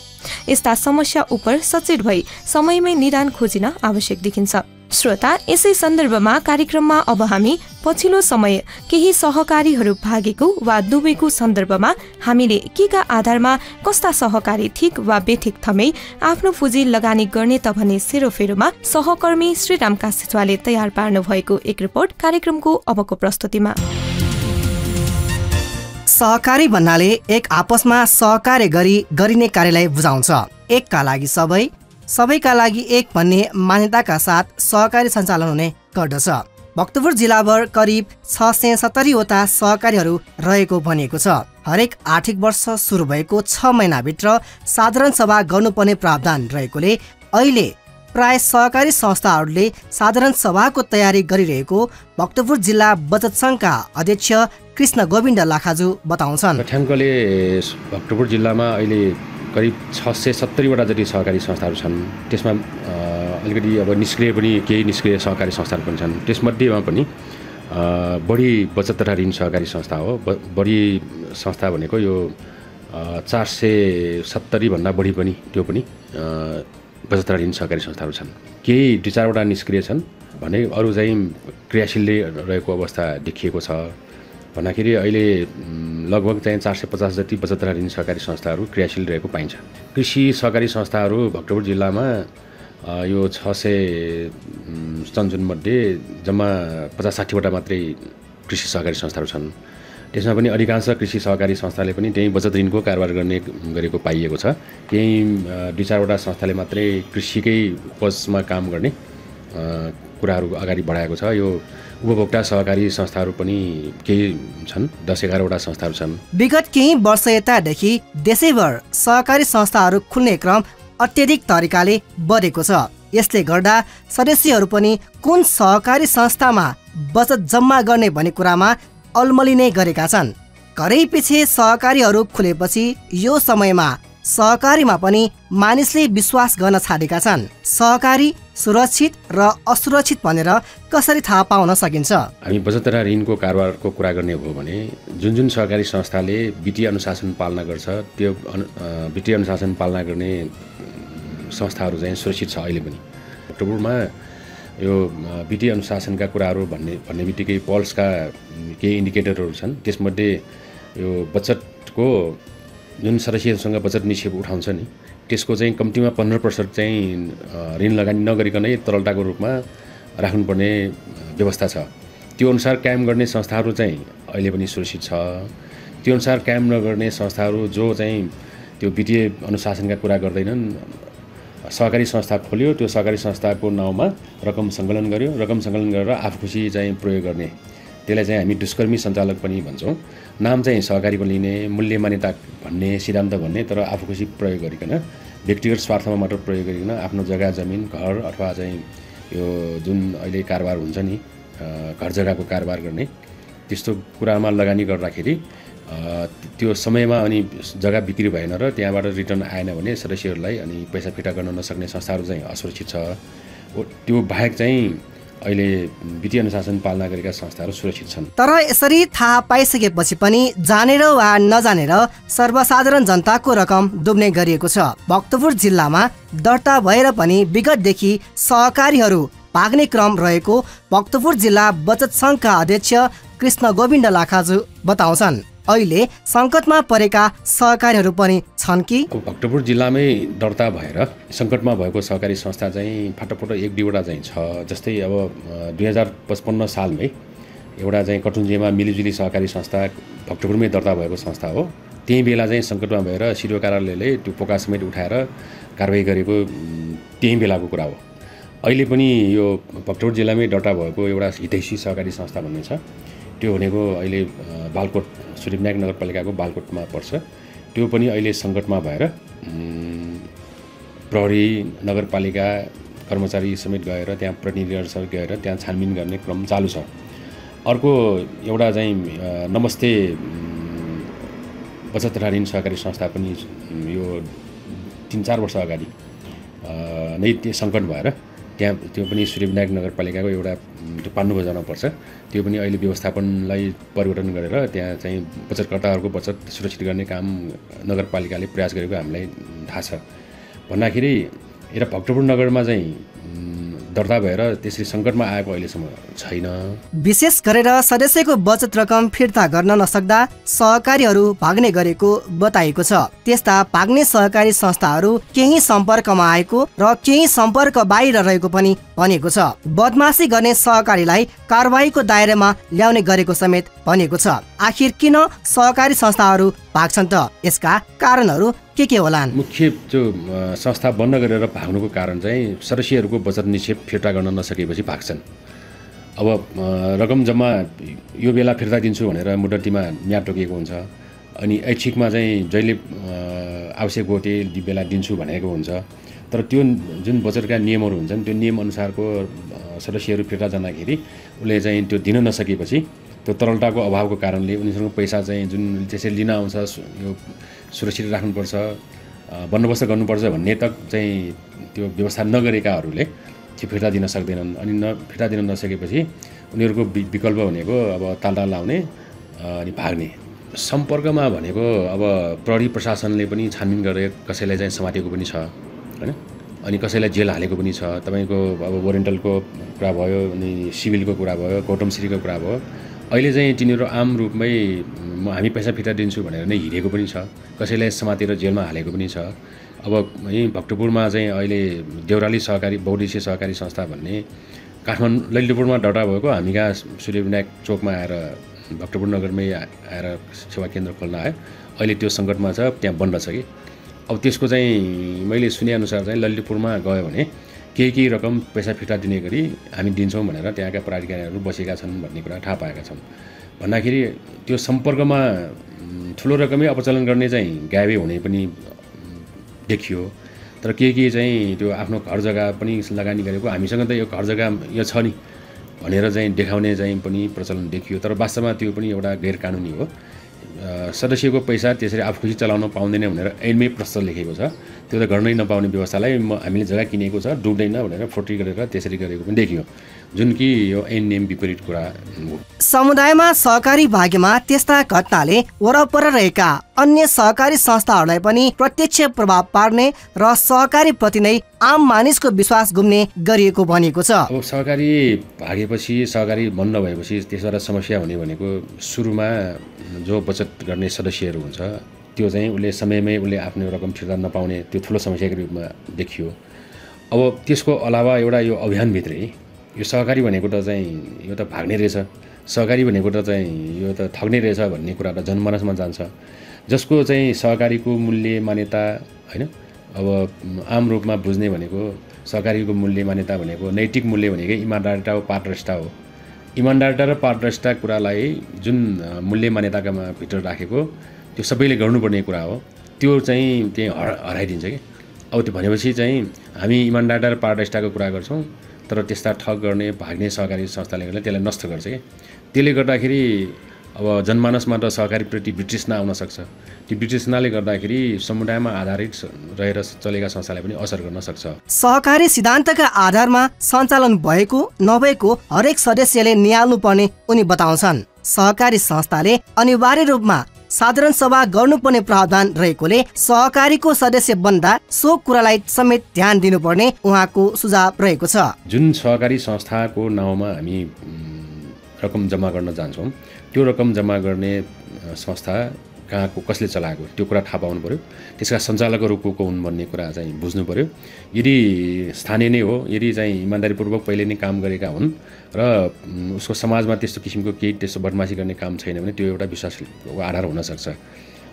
यस्ता समस्या उप सचेत भई समयमै निदान खोजिन आवश्यक देखिन्छ। श्रोता, यसै सन्दर्भमा कार्यक्रममा अब हामी पछिल्लो समय केही सहकारीहरू भागेको वा डुबेको सन्दर्भमा हामीले केका आधारमा कस्ता सहकारी ठिक वा बेठिक थमै आफ्नो पुँजी लगानी गर्ने त भन्ने सेरोफेरोमा सहकर्मी श्रीराम कासेचुवाले तयार पार्नु भएको एक रिपोर्ट कार्यक्रमको अबको प्रस्तुतिमा। सहकारी भन्नाले एक आपसमा सहकार्य गरी गरिने कार्यलाई बुझाउँछ। एकका लागि सबै, सबैका लागि एक भन्ने मान्यताका साथ सहकारी सञ्चालन हुने गर्दछ। भक्तपुर जिल्लाभर करिब 670वटा सहकारीहरू रहेको भनिएको छ। हरेक आर्थिक वर्ष सुरु भएको 6 महिनाभित्र साधारण सभा गर्नुपर्ने प्रावधान रहेकोले अहिले प्राय सहकारी संस्थाहरूले साधारण सभाको तयारी गरिरहेको भक्तपुर जिल्ला बचत सङ्घका अध्यक्ष कृष्ण गोविन्द लाखाजु बताउँछन्। ठ्याङ्कले भक्तपुर जिल्लामा अहिले करिब 670वटा जति सहकारी संस्थाहरू छन्। त्यसमा अलिकति अब निष्क्रिय पनि केही निष्क्रिय सहकारी संस्थाहरू पनि छन्। त्यसमध्येमा पनि बढी बचत तथा ऋण सहकारी संस्था हो। बढी संस्था भनेको यो 470 भन्दा बढी पनि त्यो पनि बचत तथा ऋण सहकारी संस्थाहरू छन्। केही 2-4वटा निष्क्रिय छन् भने अरू चाहिँ क्रियाशील रहेको अवस्था देखिएको छ। भन्दाखेरि अहिले लगभग चाहिँ 450 जति बचत तथा ऋण सहकारी संस्थाहरू क्रियाशील रहेको पाइन्छ। कृषि सहकारी संस्थाहरू भक्तपुर जिल्लामा यो 600 मध्ये जम्मा 50-60वटा मात्रै कृषि सहकारी संस्थाहरू छन्। त्यसमा पनि अधिकांश कृषि सहकारी संस्थाले पनि त्यही बचत ऋणको कारोबार गरेको पाइएको छ। केही 2-4वटा संस्थाले मात्रै कृषिकै उपजमा काम गर्ने कुराहरू अगाडि बढाएको छ। यो उपभोक्ता सहकारी संस्थाहरू पनि केही छन्, 10-11वटा संस्थाहरू छन्। विगत केही वर्ष यतादेखि देशैभर सहकारी संस्थाहरू खुल्ने क्रम अत्यधिक तरिकाले बढेको छ। यसले गर्दा सदस्यहरू पनि कुन सहकारी संस्थामा बचत जम्मा गर्ने भन्ने कुरामा अलमलिने गरेका छन्। घरैपछि सहकारीहरू खुलेपछि यो समयमा सहकारीमा पनि मानिसले विश्वास गर्न छाडेका छन्। सहकारी सुरक्षित र असुरक्षित भनेर कसरी थाहा पाउन सकिन्छ? हामी बचत तथा ऋणको कारोबारको कुरा गर्ने हो भने जुन सहकारी संस्थाले वित्तीय अनुशासन पालना गर्छ त्यो वित्तीय अनुशासन पालना गर्ने संस्थाहरू चाहिँ सुरक्षित छ। अहिले पनि भक्तपुरमा यो वित्तीय अनुशासनका कुराहरू भन्ने बित्तिकै पल्सका केही इन्डिकेटरहरू छन्। त्यसमध्ये यो बचतको जुन सदस्यहरूसँग बचत निक्षेप उठाउँछ नि त्यसको चाहिँ कम्तीमा 15% चाहिँ ऋण लगानी नगरिकनै तरलताको रूपमा राख्नुपर्ने व्यवस्था छ। त्यो अनुसार कायम गर्ने संस्थाहरू चाहिँ अहिले पनि सुरक्षित छ। त्यो अनुसार कायम नगर्ने संस्थाहरू जो चाहिँ त्यो वित्तीय अनुशासनका कुरा गर्दैनन्, सहकारी संस्था खोल्यो, त्यो सहकारी संस्थाको नाउँमा रकम सङ्कलन गर्यो, रकम सङ्कलन गरेर आफू खुसी चाहिँ प्रयोग गर्ने, त्यसलाई चाहिँ हामी दुष्कर्मी सञ्चालक पनि भन्छौँ। नाम चाहिँ सहकारीको लिने, मूल्य मान्यता भन्ने, सिद्धान्त भन्ने, तर आफू खुसी प्रयोग गरिकन व्यक्तिगत स्वार्थमा मात्र प्रयोग गरिकन आफ्नो जग्गा जमिन घर अथवा चाहिँ यो जुन अहिले कारोबार हुन्छ नि घर जग्गाको कारोबार गर्ने त्यस्तो कुरामा लगानी गर्दाखेरि त्यो समयमा अनि जग्गा बिक्री भएन र त्यहाँबाट रिटर्न आएन भने सदस्यहरूलाई अनि पैसा फिर्ता गर्न नसक्ने संस्थाहरू चाहिँ असुरक्षित छ। त्यो बाहेक चाहिँ अहिले वित्तीय अनुशासन पालना गरेका संस्थाहरू सुरक्षित छन्। तर यसरी थाहा पाइसकेपछि पनि जानेर वा नजानेर सर्वसाधारण जनताको रकम डुब्ने गरिएको छ। भक्तपुर जिल्लामा दर्ता भएर पनि विगतदेखि सहकारीहरू भाग्ने क्रम रहेको भक्तपुर जिल्ला बचत सङ्घका अध्यक्ष कृष्ण गोविन्द लाखाजु बताउँछन्। अहिले सङ्कटमा परेका सहकारीहरू पनि छन् कि? भक्तपुर जिल्लामै दर्ता भएर सङ्कटमा भएको सहकारी संस्था चाहिँ फाटोफुटो 1-2वटा चाहिँ छ। जस्तै अब 2055 सालमै एउटा चाहिँ कटुन्जेमा मिलिजुली सहकारी संस्था भक्तपुरमै दर्ता भएको संस्था हो। त्यही बेला चाहिँ सङ्कटमा भएर सिडिओ कार्यालयले त्यो पोका समेत उठाएर कारबाही गरेको त्यही बेलाको कुरा हो। अहिले पनि यो भक्तपुर जिल्लामै दर्ता भएको एउटा हितैषी सहकारी संस्था भन्ने छ। त्यो भनेको अहिले बालकोट सूर्यविनायक नगरपालिकाको बालकोटमा पर्छ। त्यो पनि अहिले सङ्कटमा भएर प्रहरी नगरपालिका कर्मचारी समेत गएर त्यहाँ प्रतिनिधिहरू गएर त्यहाँ छानबिन गर्ने क्रम चालु छ। अर्को एउटा चाहिँ नमस्ते बचत तथा ऋण सहकारी संस्था पनि यो 3-4 वर्ष अगाडि नै त्यो सङ्कट भएर त्यहाँ त्यो पनि सूर्यविनायक नगरपालिकाको एउटा त्यो पान्नु बजाउन पर्छ। त्यो पनि अहिले व्यवस्थापनलाई परिवर्तन गरेर त्यहाँ चाहिँ बचतकर्ताहरूको बचत सुरक्षित गर्ने काम नगरपालिकाले प्रयास गरेको हामीलाई थाहा छ। भन्दाखेरि एउटा भक्तपुर नगरमा चाहिँ दर्ता भएर त्यसरी सङ्कटमा आएको अहिलेसम्म छैन। विशेष गरेर सदस्यको बचत रकम फिर्ता गर्न नसक्दा सहकारीहरू भाग्ने गरेको बताइएको छ। त्यस्ता भाग्ने सहकारी संस्थाहरू केही सम्पर्कमा आएको र केही सम्पर्क बाहिर रहेको पनि भनेको छ। बदमासी गर्ने सहकारीलाई कारबाहीको दायरामा ल्याउने गरेको समेत भनेको छ। आखिर किन सहकारी संस्थाहरू भाग्छन् त? यसका कारणहरू के होलान्? मुख्य जो संस्था बन्द गरेर भाग्नुको कारण चाहिँ सदस्यहरूको बचत निक्षेप फिर्ता गर्न नसकेपछि भाग्छन्। अब रकम जम्मा यो बेला फिर्ता दिन्छु भनेर मुद्दतीमा म्याद तोकिएको हुन्छ, अनि ऐच्छिकमा चाहिँ जहिले आवश्यक हो त्यही बेला दिन्छु भनेको हुन्छ। तर त्यो जुन बचतका नियमहरू हुन्छन् त्यो नियमअनुसारको सदस्यहरू फिर्ता जाँदाखेरि उसले चाहिँ त्यो दिन नसकेपछि त्यो तरलताको अभावको कारणले उनीसँग पैसा चाहिँ जुन त्यसरी लिन आउँछ यो सुरक्षित राख्नुपर्छ, बन्दोबस्त गर्नुपर्छ भन्ने तक चाहिँ त्यो व्यवस्था नगरेकाहरूले त्यो फिर्ता दिन सक्दैनन्। अनि फिर्ता दिन नसकेपछि उनीहरूको विकल्प भनेको अब तालता लाउने अनि भाग्ने। सम्पर्कमा भनेको अब प्रहरी प्रशासनले पनि छानबिन गरेर कसैलाई चाहिँ समातेको पनि छ हैन, अनि कसैलाई जेल हालेको पनि छ। तपाईँको अब वारेन्टलको कुरा भयो, अनि सिभिलको कुरा भयो, कौटमश्रीको कुरा भयो। अहिले चाहिँ तिनीहरू आम रूपमै हामी पैसा फिर्ता दिन्छु भनेर नै हिँडेको पनि छ, कसैलाई समातेर जेलमा हालेको पनि छ। अब यहीँ भक्तपुरमा चाहिँ अहिले देउराली सहकारी बहुद्देश्य सहकारी संस्था भन्ने काठमाडौँ ललितपुरमा दर्ता भएको हामी कहाँ सूर्यविनायक चोकमा आएर भक्तपुर नगरमै आएर सेवा केन्द्र खोल्न आयो। अहिले त्यो सङ्कटमा छ, त्यहाँ बन्द छ कि। अब त्यसको चाहिँ मैले सुनेअनुसार चाहिँ ललितपुरमा गयो भने केही रकम पैसा फिर्ता दिने गरी हामी दिन्छौँ भनेर त्यहाँका पदाधिकारीहरू बसेका छन् भन्ने कुरा थाहा पाएका छौँ। भन्दाखेरि त्यो सम्पर्कमा ठुलो रकमै अपचलन गर्ने चाहिँ गायबै हुने पनि देखियो। तर केही चाहिँ त्यो आफ्नो घर जग्गा पनि लगानी गरेको, हामीसँग त यो घर जग्गा यो छ नि भनेर चाहिँ देखाउने चाहिँ पनि प्रचलन देखियो। तर वास्तवमा त्यो पनि एउटा गैर कानुनी हो। सदस्यको पैसा त्यसरी आफू खुसी चलाउन पाउँदैन भनेर ऐनमै प्रस्ताव लेखेको छ। त्यो त गर्नै नपाउने व्यवस्थालाई हामीले जग्गा किनेको छ डुब्दैन भनेर फोर्टी गरेर त्यसरी गरेको पनि देखियो, जुन कि यो ऐन नियम विपरीत कुरा हो। समुदायमा सहकारी भाग्यमा त्यस्ता घटनाले वरपर रहेका अन्य सहकारी संस्थाहरूलाई पनि प्रत्यक्ष प्रभाव पार्ने र सहकारी प्रति नै आम मानिसको विश्वास गुम्ने गरिएको भनेको छ। अब सहकारी भागेपछि, सहकारी बन्द भएपछि त्यसबाट समस्या हुने भनेको सुरुमा जो बचत गर्ने सदस्यहरू हुन्छ त्यो चाहिँ उसले समयमै उसले आफ्नो रकम फिर्ता नपाउने त्यो ठुलो समस्याको रूपमा देखियो। अब त्यसको अलावा एउटा यो अभियानभित्रै यो सहकारी भनेको त चाहिँ यो त भाग्ने रहेछ, सहकारी भनेको त चाहिँ यो त ठग्ने रहेछ भन्ने कुरा त जनमानसमा जान्छ। जसको चाहिँ सहकारीको मूल्य मान्यता हैन, अब आम रूपमा बुझ्ने भनेको सहकारीको मूल्य मान्यता भनेको नैतिक मूल्य भनेको इमान्दारिता हो, पारदर्शिता हो। इमान्दारिता र पारदर्शिता कुरालाई जुन मूल्य मान्यताका भित्र राखेको त्यो सबैले गर्नुपर्ने कुरा हो, त्यो चाहिँ त्यही हराइदिन्छ कि। अब त्यो भनेपछि चाहिँ हामी इमान्दारिता र पारदर्शिताको कुरा गर्छौँ, तर त्यस्ता ठग गर्ने भाग्ने सहकारी संस्थाले गर्दा त्यसलाई नष्ट गर्छ कि। त्यसले गर्दाखेरि अब जनमानसमा त सहकारीप्रति वितृष्णा आउन सक्छ। त्यो वितृष्णाले गर्दाखेरि समुदायमा आधारित रहेर चलेका संस्थालाई पनि असर गर्न सक्छ। सहकारी सिद्धान्तका आधारमा सञ्चालन भएको नभएको हरेक सदस्यले निहाल्नु पर्ने उनी बताउँछन्। सहकारी संस्थाले अनिवार्य रूपमा साधारण सभा गर्नुपर्ने प्रावधान रहेकोले सहकारीको सदस्य बन्दा सो कुरालाई समेत ध्यान दिनुपर्ने उहाँको सुझाव रहेको छ। जुन सहकारी संस्थाको नाउँमा हामी रकम जम्मा गर्न जान्छौँ त्यो रकम जम्मा गर्ने संस्था कहाँको कसले चलाएको त्यो कुरा थाहा पाउनु पर्यो। त्यसका सञ्चालकहरू को हुन् भन्ने कुरा चाहिँ बुझ्नु पर्यो। यदि स्थानीय नै हो, यदि चाहिँ इमान्दारीपूर्वक पहिले नै काम गरेका हुन् र उसको समाजमा त्यस्तो किसिमको केही त्यस्तो बदमासी गर्ने काम छैन भने त्यो एउटा विश्वासको आधार हुनसक्छ।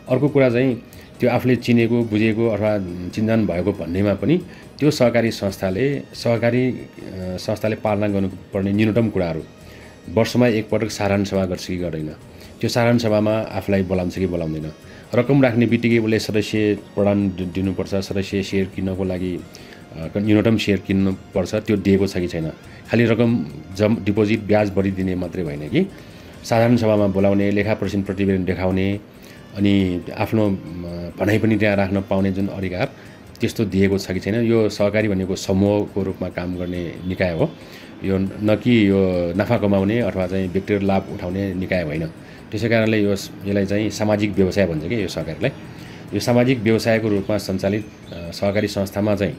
अर्को कुरा चाहिँ त्यो आफूले चिनेको बुझेको अथवा चिन्जान भएको भन्नेमा पनि त्यो सहकारी संस्थाले पालना गर्नुपर्ने न्यूनतम कुराहरू वर्षमा एकपटक साधारण सभा गर्छ कि गर्दैन, त्यो साधारण सभामा आफूलाई बोलाउँछ कि बोलाउँदैन, रकम राख्ने बित्तिकै उसले सदस्य प्रदान दिनुपर्छ, सदस्य सेयर किन्नको लागि न्यूनतम सेयर किन्नुपर्छ, त्यो दिएको छ कि छैन। खालि रकम डिपोजिट ब्याज बढी दिने मात्रै होइन कि साधारण सभामा बोलाउने, लेखा परीक्षण प्रतिवेदन देखाउने, अनि आफ्नो भनाइ पनि त्यहाँ राख्न पाउने जुन अधिकार त्यस्तो दिएको छ कि छैन। यो सहकारी भनेको समूहको रूपमा काम गर्ने निकाय हो, यो न कि यो नाफा कमाउने अथवा चाहिँ व्यक्तिगत लाभ उठाउने निकाय होइन। त्यसै कारणले यसलाई चाहिँ सामाजिक व्यवसाय भन्छ कि यो सहकारीलाई। यो सामाजिक व्यवसायको रूपमा सञ्चालित सहकारी संस्थामा चाहिँ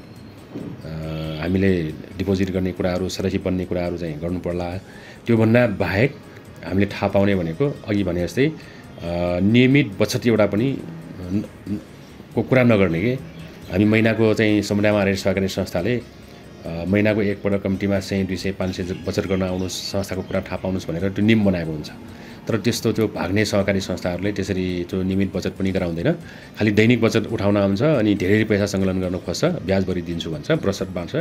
हामीले डिपोजिट गर्ने कुराहरू सदस्य बन्ने कुराहरू चाहिँ गर्नु पर्ला। त्योभन्दा बाहेक हामीले थाहा पाउने भनेको अघि भने जस्तै नियमित बचत एउटा पनि को कुरा नगर्ने कि हामी महिनाको चाहिँ समुदायमा आधारित सहकारी संस्थाले महिनाको एकपल्ट कम्तीमा 100, 200, 500 बचत गर्न आउनुहोस्, संस्थाको कुरा थाहा पाउनुहोस् भनेर त्यो नियम बनाएको हुन्छ। तर त्यस्तो त्यो भाग्ने सहकारी संस्थाहरूले त्यसरी त्यो नियमित बचत पनि गराउँदैन। खालि दैनिक बचत उठाउन आउँछ अनि धेरै पैसा सङ्कलन गर्न खोज्छ, ब्याज बढी दिन्छु भन्छ, प्रतिशत बाँड्छ।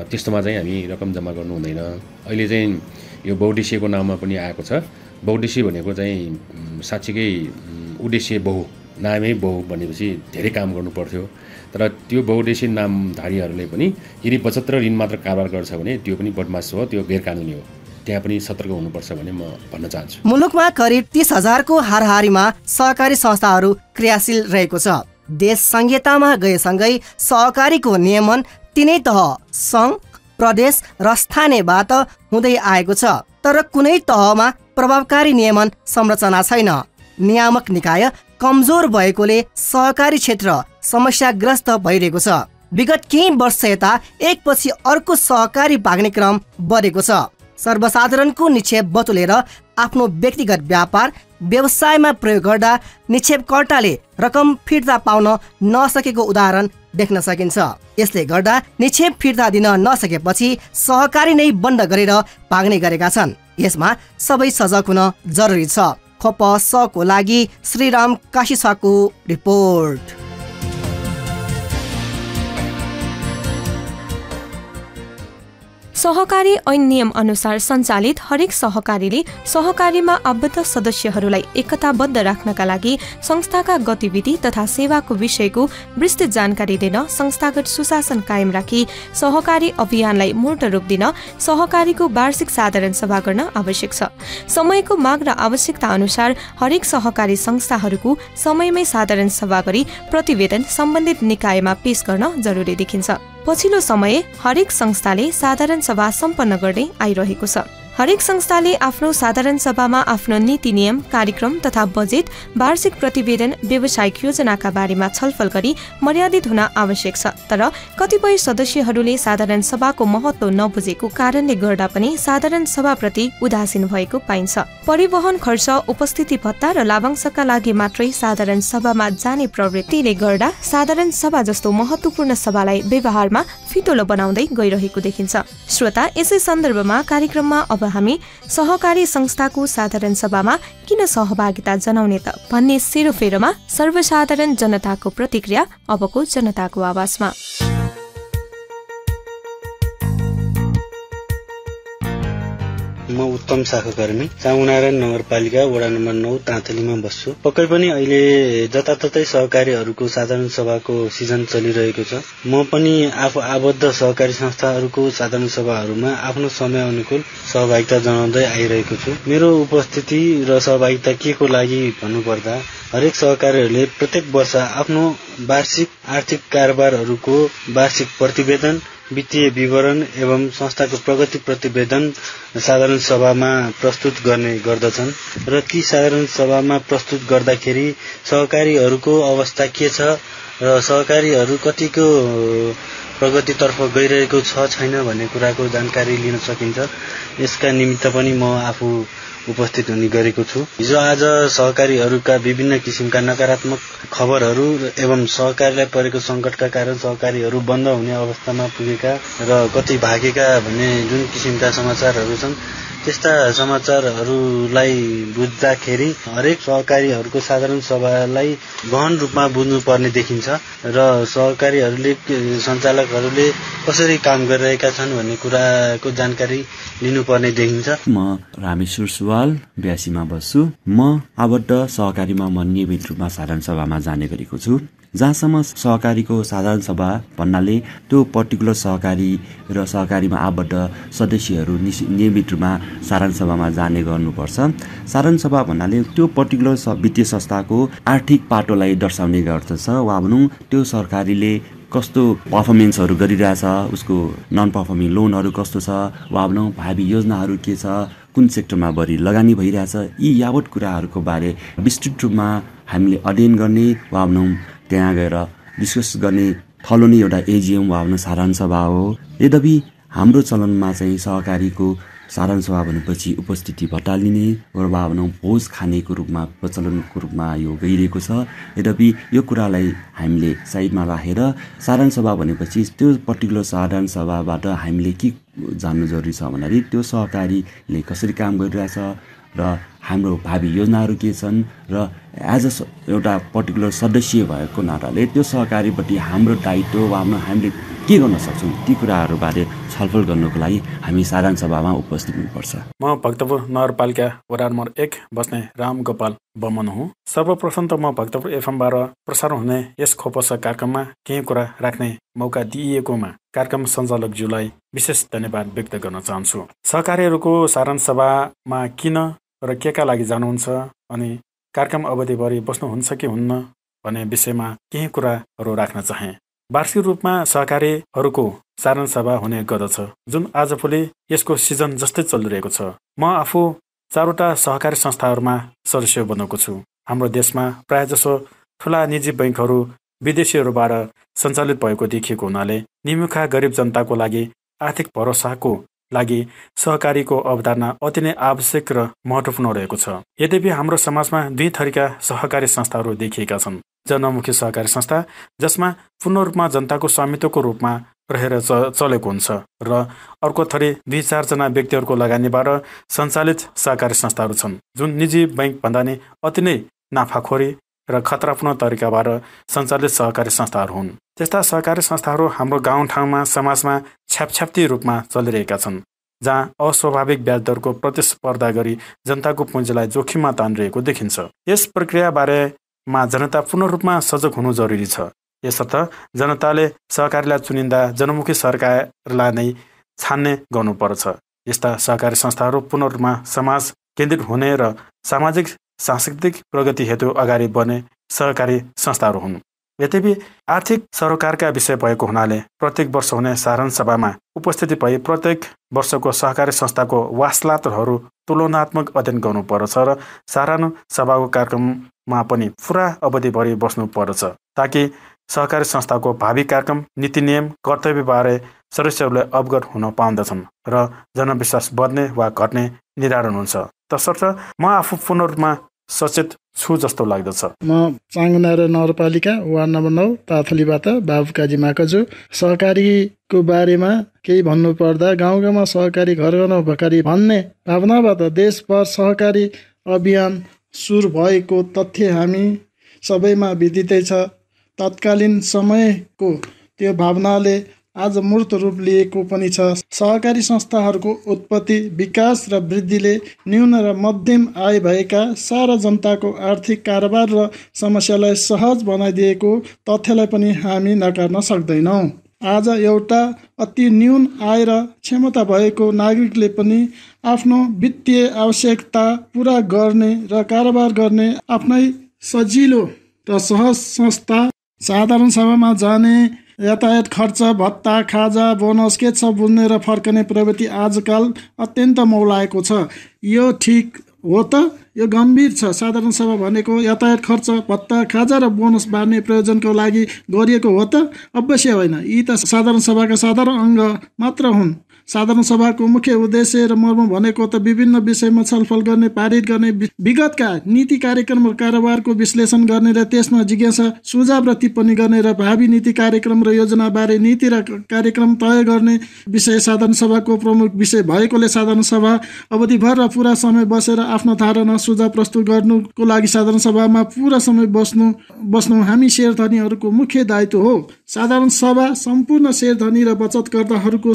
त्यस्तोमा चाहिँ हामी रकम जम्मा गर्नु हुँदैन। अहिले चाहिँ यो बहुउद्देश्यको नाममा पनि आएको छ। बहुउद्देश्य भनेको चाहिँ साँच्चीकै उद्देश्य बहु, नामै बहु भनेपछि धेरै काम गर्नु पर्थ्यो। तर त्यो बहुउद्देश्य नामधारीहरूले पनि यदि बचत र ऋण मात्र कारोबार गर्छ भने त्यो पनि बदमास हो, त्यो गैरकानुनी हो। त्यहाँ पनि सतर्क हुनुपर्छ भन्ने म भन्न चाहन्छु। मुलुकमा करिब 30,000को हाराहारीमा सहकारी संस्थाहरू क्रियाशील रहेको छ। देश संहितामा गएसँगै सहकारीको नियमन तीनै तह सङ्घ, प्रदेश र स्थानीयबाट हुँदै आएको छ। तर कुनै तहमा प्रभावकारी नियमन संरचना छैन। नियामक निकाय कमजोर भएकोले सहकारी क्षेत्र समस्याग्रस्त भइरहेको छ। विगत केही वर्ष यता एकपछि अर्को सहकारी भाग्ने क्रम बढेको छ। सर्वसाधारणको निक्षेप बटुलेर आफ्नो व्यक्तिगत व्यापार व्यवसायमा प्रयोग गर्दा निक्षेपकर्ताले रकम फिर्ता पाउन नसकेको उदाहरण देख्न सकिन्छ। यसले गर्दा निक्षेप फिर्ता दिन नसकेपछि सहकारी नै बन्द गरेर भाग्ने गरेका छन्। यसमा सबै सजग हुन जरुरी छ। खोप सको लागि श्रीराम काशीसाको रिपोर्ट। सहकारी ऐन नियम अनुसार सञ्चालित हरेक सहकारीले सहकारीमा आबद्ध सदस्यहरूलाई एकताबद्ध राख्नका लागि संस्थाका गतिविधि तथा सेवाको विषयको विस्तृत जानकारी दिन, संस्थागत सुशासन कायम राखी सहकारी अभियानलाई मूर्त रूप दिन सहकारीको वार्षिक साधारण सभा गर्न आवश्यक छ। समयको माग र आवश्यकता अनुसार हरेक सहकारी संस्थाहरूको समयमै साधारण सभा गरी प्रतिवेदन सम्बन्धित निकायमा पेश गर्न जरुरी देखिन्छ। पछिल्लो समय हरेक संस्थाले साधारण सभा सम्पन्न गर्दै आइरहेको छ। हरेक संस्थाले आफ्नो साधारण सभामा आफ्नो नीति नियम, कार्यक्रम तथा बजेट, वार्षिक प्रतिवेदन, व्यावसायिक योजनाका बारेमा छलफल गरी मर्यादित हुन आवश्यक छ। तर कतिपय सदस्यहरूले साधारण सभाको महत्त्व नबुझेको कारणले गर्दा पनि साधारण सभाप्रति उदासीन भएको पाइन्छ। परिवहन खर्च, उपस्थिति भत्ता र लाभांशका लागि मात्रै साधारण सभामा जाने प्रवृत्तिले गर्दा साधारण सभा जस्तो महत्त्वपूर्ण सभालाई व्यवहारमा फितोलो बनाउँदै गइरहेको देखिन्छ। श्रोता, यसै सन्दर्भमा कार्यक्रममा अब हामी सहकारी संस्थाको साधारण सभामा किन सहभागिता जनाउने त भन्ने सेरोफेरोमा सर्वसाधारण जनताको प्रतिक्रिया अबको जनताको आवाजमा। म उत्तम शाखाकर्मी, चामुनारायण नगरपालिका वडा नम्बर 9 ताँतलीमा बस्छु। पक्कै पनि अहिले जताततै सहकारीहरूको साधारण सभाको सिजन चलिरहेको छ। म पनि आफू आबद्ध सहकारी संस्थाहरूको साधारण सभाहरूमा आफ्नो समय अनुकूल सहभागिता जनाउँदै आइरहेको छु। मेरो उपस्थिति र सहभागिता के को लागि भन्नुपर्दा, हरेक सहकारीहरूले प्रत्येक वर्ष आफ्नो वार्षिक आर्थिक कारोबारहरूको वार्षिक प्रतिवेदन, वित्तीय विवरण एवं संस्थाको प्रगति प्रतिवेदन साधारण सभामा प्रस्तुत गर्ने गर्दछन् र ती साधारण सभामा प्रस्तुत गर्दाखेरि सहकारीहरूको अवस्था के छ र सहकारीहरू कतिको प्रगतितर्फ गइरहेको छ छैन भन्ने कुराको जानकारी लिन सकिन्छ। यसका निमित्त पनि म आफू उपस्थित हुने गरेको छु। हिजो आज सहकारीहरूका विभिन्न किसिमका नकारात्मक खबरहरू एवं सहकारीलाई परेको संकटका कारण सहकारीहरू बन्द हुने अवस्थामा पुगेका र कति भागेका भन्ने जुन किसिमका समाचारहरू छन्, त्यस्ता समाचारहरूलाई बुझ्दाखेरि हरेक सहकारीहरूको साधारण सभालाई गहन रूपमा बुझ्नुपर्ने देखिन्छ र सहकारीहरूले, सञ्चालकहरूले कसरी काम गरिरहेका छन् भन्ने कुराको जानकारी लिनुपर्ने देखिन्छ। म रामेश्वर सुवाल 82 मा बस्छु। म आबद्ध सहकारीमा म नियमित रूपमा साधारण सभामा जाने गरेको छु। जहाँसम्म सहकारीको साधारण सभा भन्नाले त्यो पर्टिकुलर सहकारी र सहकारीमा आबद्ध सदस्यहरू नियमित रूपमा साधारण सभामा जाने गर्नुपर्छ। साधारण सभा भन्नाले त्यो पर्टिकुलर वित्तीय संस्थाको आर्थिक पाटोलाई दर्शाउने गर्दछ। वा भनौँ त्यो सरकारीले कस्तो पर्फर्मेन्सहरू गरिरहेछ, उसको नन पर्फर्मिङ लोनहरू कस्तो छ, वा भनौँ भावी योजनाहरू के छ, कुन सेक्टरमा बढी लगानी भइरहेछ, यी यावत कुराहरूको बारे विस्तृत रूपमा हामीले अध्ययन गर्ने वा भनौँ त्यहाँ गएर डिस्कस गर्ने थलो नै एउटा एजिएम वा भनौँ साधारण सभा हो। यद्यपि हाम्रो चलनमा चाहिँ सहकारीको साधारण सभा भनेपछि उपस्थिति भटालिने वा भनौँ भोज खानेको रूपमा प्रचलनको रूपमा यो गइरहेको छ। यद्यपि यो कुरालाई हामीले साइडमा राखेर साधारण सभा भनेपछि त्यो पर्टिकुलर साधारण सभाबाट हामीले के जान्नु जरुरी छ भन्दाखेरि त्यो सहकारीले कसरी काम गरिरहेछ र हाम्रो भावी योजनाहरू के छन् र एज अ एउटा पर्टिकुलर सदस्य भएको नाताले त्यो सहकारीपट्टि हाम्रो दायित्व वा हामीले के गर्न सक्छौँ ती कुराहरूबारे छलफल गर्नको लागि हामी साधारण सभामा उपस्थित हुनुपर्छ। म भक्तपुर नगरपालिका वडा नम्बर 1 बस्ने राम गोपाल बमन हुँ। सर्वप्रथम त म भक्तपुर एफएमबाट प्रसारण हुने यस खोपस कार्यक्रममा केही कुरा राख्ने मौका दिइएकोमा कार्यक्रम सञ्चालकज्यूलाई विशेष धन्यवाद व्यक्त गर्न चाहन्छु। सहकारीहरूको साधारण सभामा किन र केका लागि जानुहुन्छ अनि कार्यक्रम अवधिभरि बस्नुहुन्छ कि हुन्न भन्ने विषयमा केही कुराहरू राख्न चाहे। वार्षिक रूपमा सहकारीहरूको साधारण सभा हुने गर्दछ, जुन आजभोलि यसको सिजन जस्तै चलिरहेको छ। म आफू 4वटा सहकारी संस्थाहरूमा सदस्य बनेको छु। हाम्रो देशमा प्रायःजसो ठुला निजी बैङ्कहरू विदेशीहरूबाट सञ्चालित भएको देखिएको हुनाले निमुखा गरिब जनताको लागि आर्थिक भरोसाको लागि सहकारीको अवधारणा अति नै आवश्यक र महत्त्वपूर्ण रहेको छ। यद्यपि हाम्रो समाजमा 2 थरीका सहकारी संस्थाहरू देखिएका छन्। जनमुखी सहकारी संस्था जसमा पूर्ण रूपमा जनताको स्वामित्वको रूपमा रहेर चलेको हुन्छ र अर्को थरी 2-4 जना व्यक्तिहरूको लगानीबाट सञ्चालित सहकारी संस्थाहरू छन्, जुन निजी बैङ्क भन्दा नि अति नै नाफाखोरी र खतरापूर्ण तरिकाबाट सञ्चालित सहकारी संस्थाहरू हुन्। त्यस्ता सहकारी संस्थाहरू हाम्रो गाउँठाउँमा समाजमा छ्यापछ्याप्ती रूपमा चलिरहेका छन्, जहाँ अस्वाभाविक ब्याज दरको प्रतिस्पर्धा गरी जनताको पुँजीलाई जोखिममा तानिरहेको देखिन्छ। यस प्रक्रियाबारेमा जनता पूर्ण रूपमा सजग हुनु जरुरी छ। यसर्थ जनताले सहकारीलाई चुनिँदा जनमुखी सरकारलाई नै छान्ने गर्नुपर्छ। यस्ता सहकारी संस्थाहरू पूर्ण रूपमा समाज केन्द्रित हुने र सामाजिक सांस्कृतिक प्रगति हेतु अगाडि बढ्ने सहकारी संस्थाहरू हुन्। यद्यपि आर्थिक सरोकारका विषय भएको हुनाले प्रत्येक वर्ष हुने साधारण सभामा उपस्थिति भई प्रत्येक वर्षको सहकारी संस्थाको वासलातहरू तुलनात्मक अध्ययन गर्नुपर्छ र साधारण सभाको कार्यक्रममा पनि पुरा अवधिभरि बस्नुपर्छ, ताकि सहकारी संस्थाको भावी कार्यक्रम, नीति नियम, कर्तव्यबारे सदस्यहरूले अवगत हुन पाउँदछन् र जनविश्वास बढ्ने वा घट्ने निर्धारण हुन्छ। तसर्थ म आफू पूर्ण रूपमा सचेत छु जस्तो लाग्दछ। म चाङ्गुनारा नगरपालिका वार्ड नम्बर 9 ताथलीबाट बाबु काजी माकजु। सहकारीको बारेमा केही भन्नुपर्दा गाउँ गाउँमा सहकारी, घर घरमा भकारी भन्ने भावनाबाट देशभर सहकारी अभियान सुरु भएको तथ्य हामी सबैमा विदितै छ। तत्कालीन समयको त्यो भावनाले आज मूर्त रूप लिएको पनि छ। सहकारी संस्थाहरूको उत्पत्ति, विकास र वृद्धिले न्यून र मध्यम आय भएका सारा जनताको आर्थिक कारोबार र समस्यालाई सहज बनाइदिएको तथ्यलाई पनि हामी नकार्न सक्दैनौँ। आज एउटा अति न्यून आय र क्षमता भएको नागरिकले पनि आफ्नो वित्तीय आवश्यकता पूरा गर्ने र कारोबार गर्ने आफ्नै सजिलो र सहज संस्था साधारण सभामा जाने, यातायात खर्च, भत्ता, खाजा, बोनस के छ बुझ्ने र फर्कने प्रवृत्ति आजकल अत्यन्त मौलाएको छ। यो ठिक हो त? यो गम्भीर छ। साधारण सभा भनेको यातायात खर्च, भत्ता, खाजा र बोनस बाँड्ने प्रयोजनको लागि गरिएको हो त? अवश्य होइन। यी त साधारण सभाका साधारण अङ्ग मात्र हुन्। साधारण सभाको मुख्य उद्देश्य र मर्म भनेको त विभिन्न विषयमा छलफल गर्ने, पारित गर्ने, विगतका नीति कार्यक्रम र कारोबारको विश्लेषण गर्ने र त्यसमा जिज्ञासा, सुझाव र टिप्पणी गर्ने र भावी नीति कार्यक्रम र योजनाबारे नीति र कार्यक्रम तय गर्ने विषय साधारण सभाको प्रमुख विषय भएकोले साधारण सभा अवधिभर र पूरा समय बसेर आफ्नो धारणा, सुझाव प्रस्तुत गर्नुको लागि साधारण सभामा पूरा समय बस्नु हामी शेयरधनीहरूको मुख्य दायित्व हो। साधारण सभा सम्पूर्ण शेयरधनी र बचतकर्ताहरूको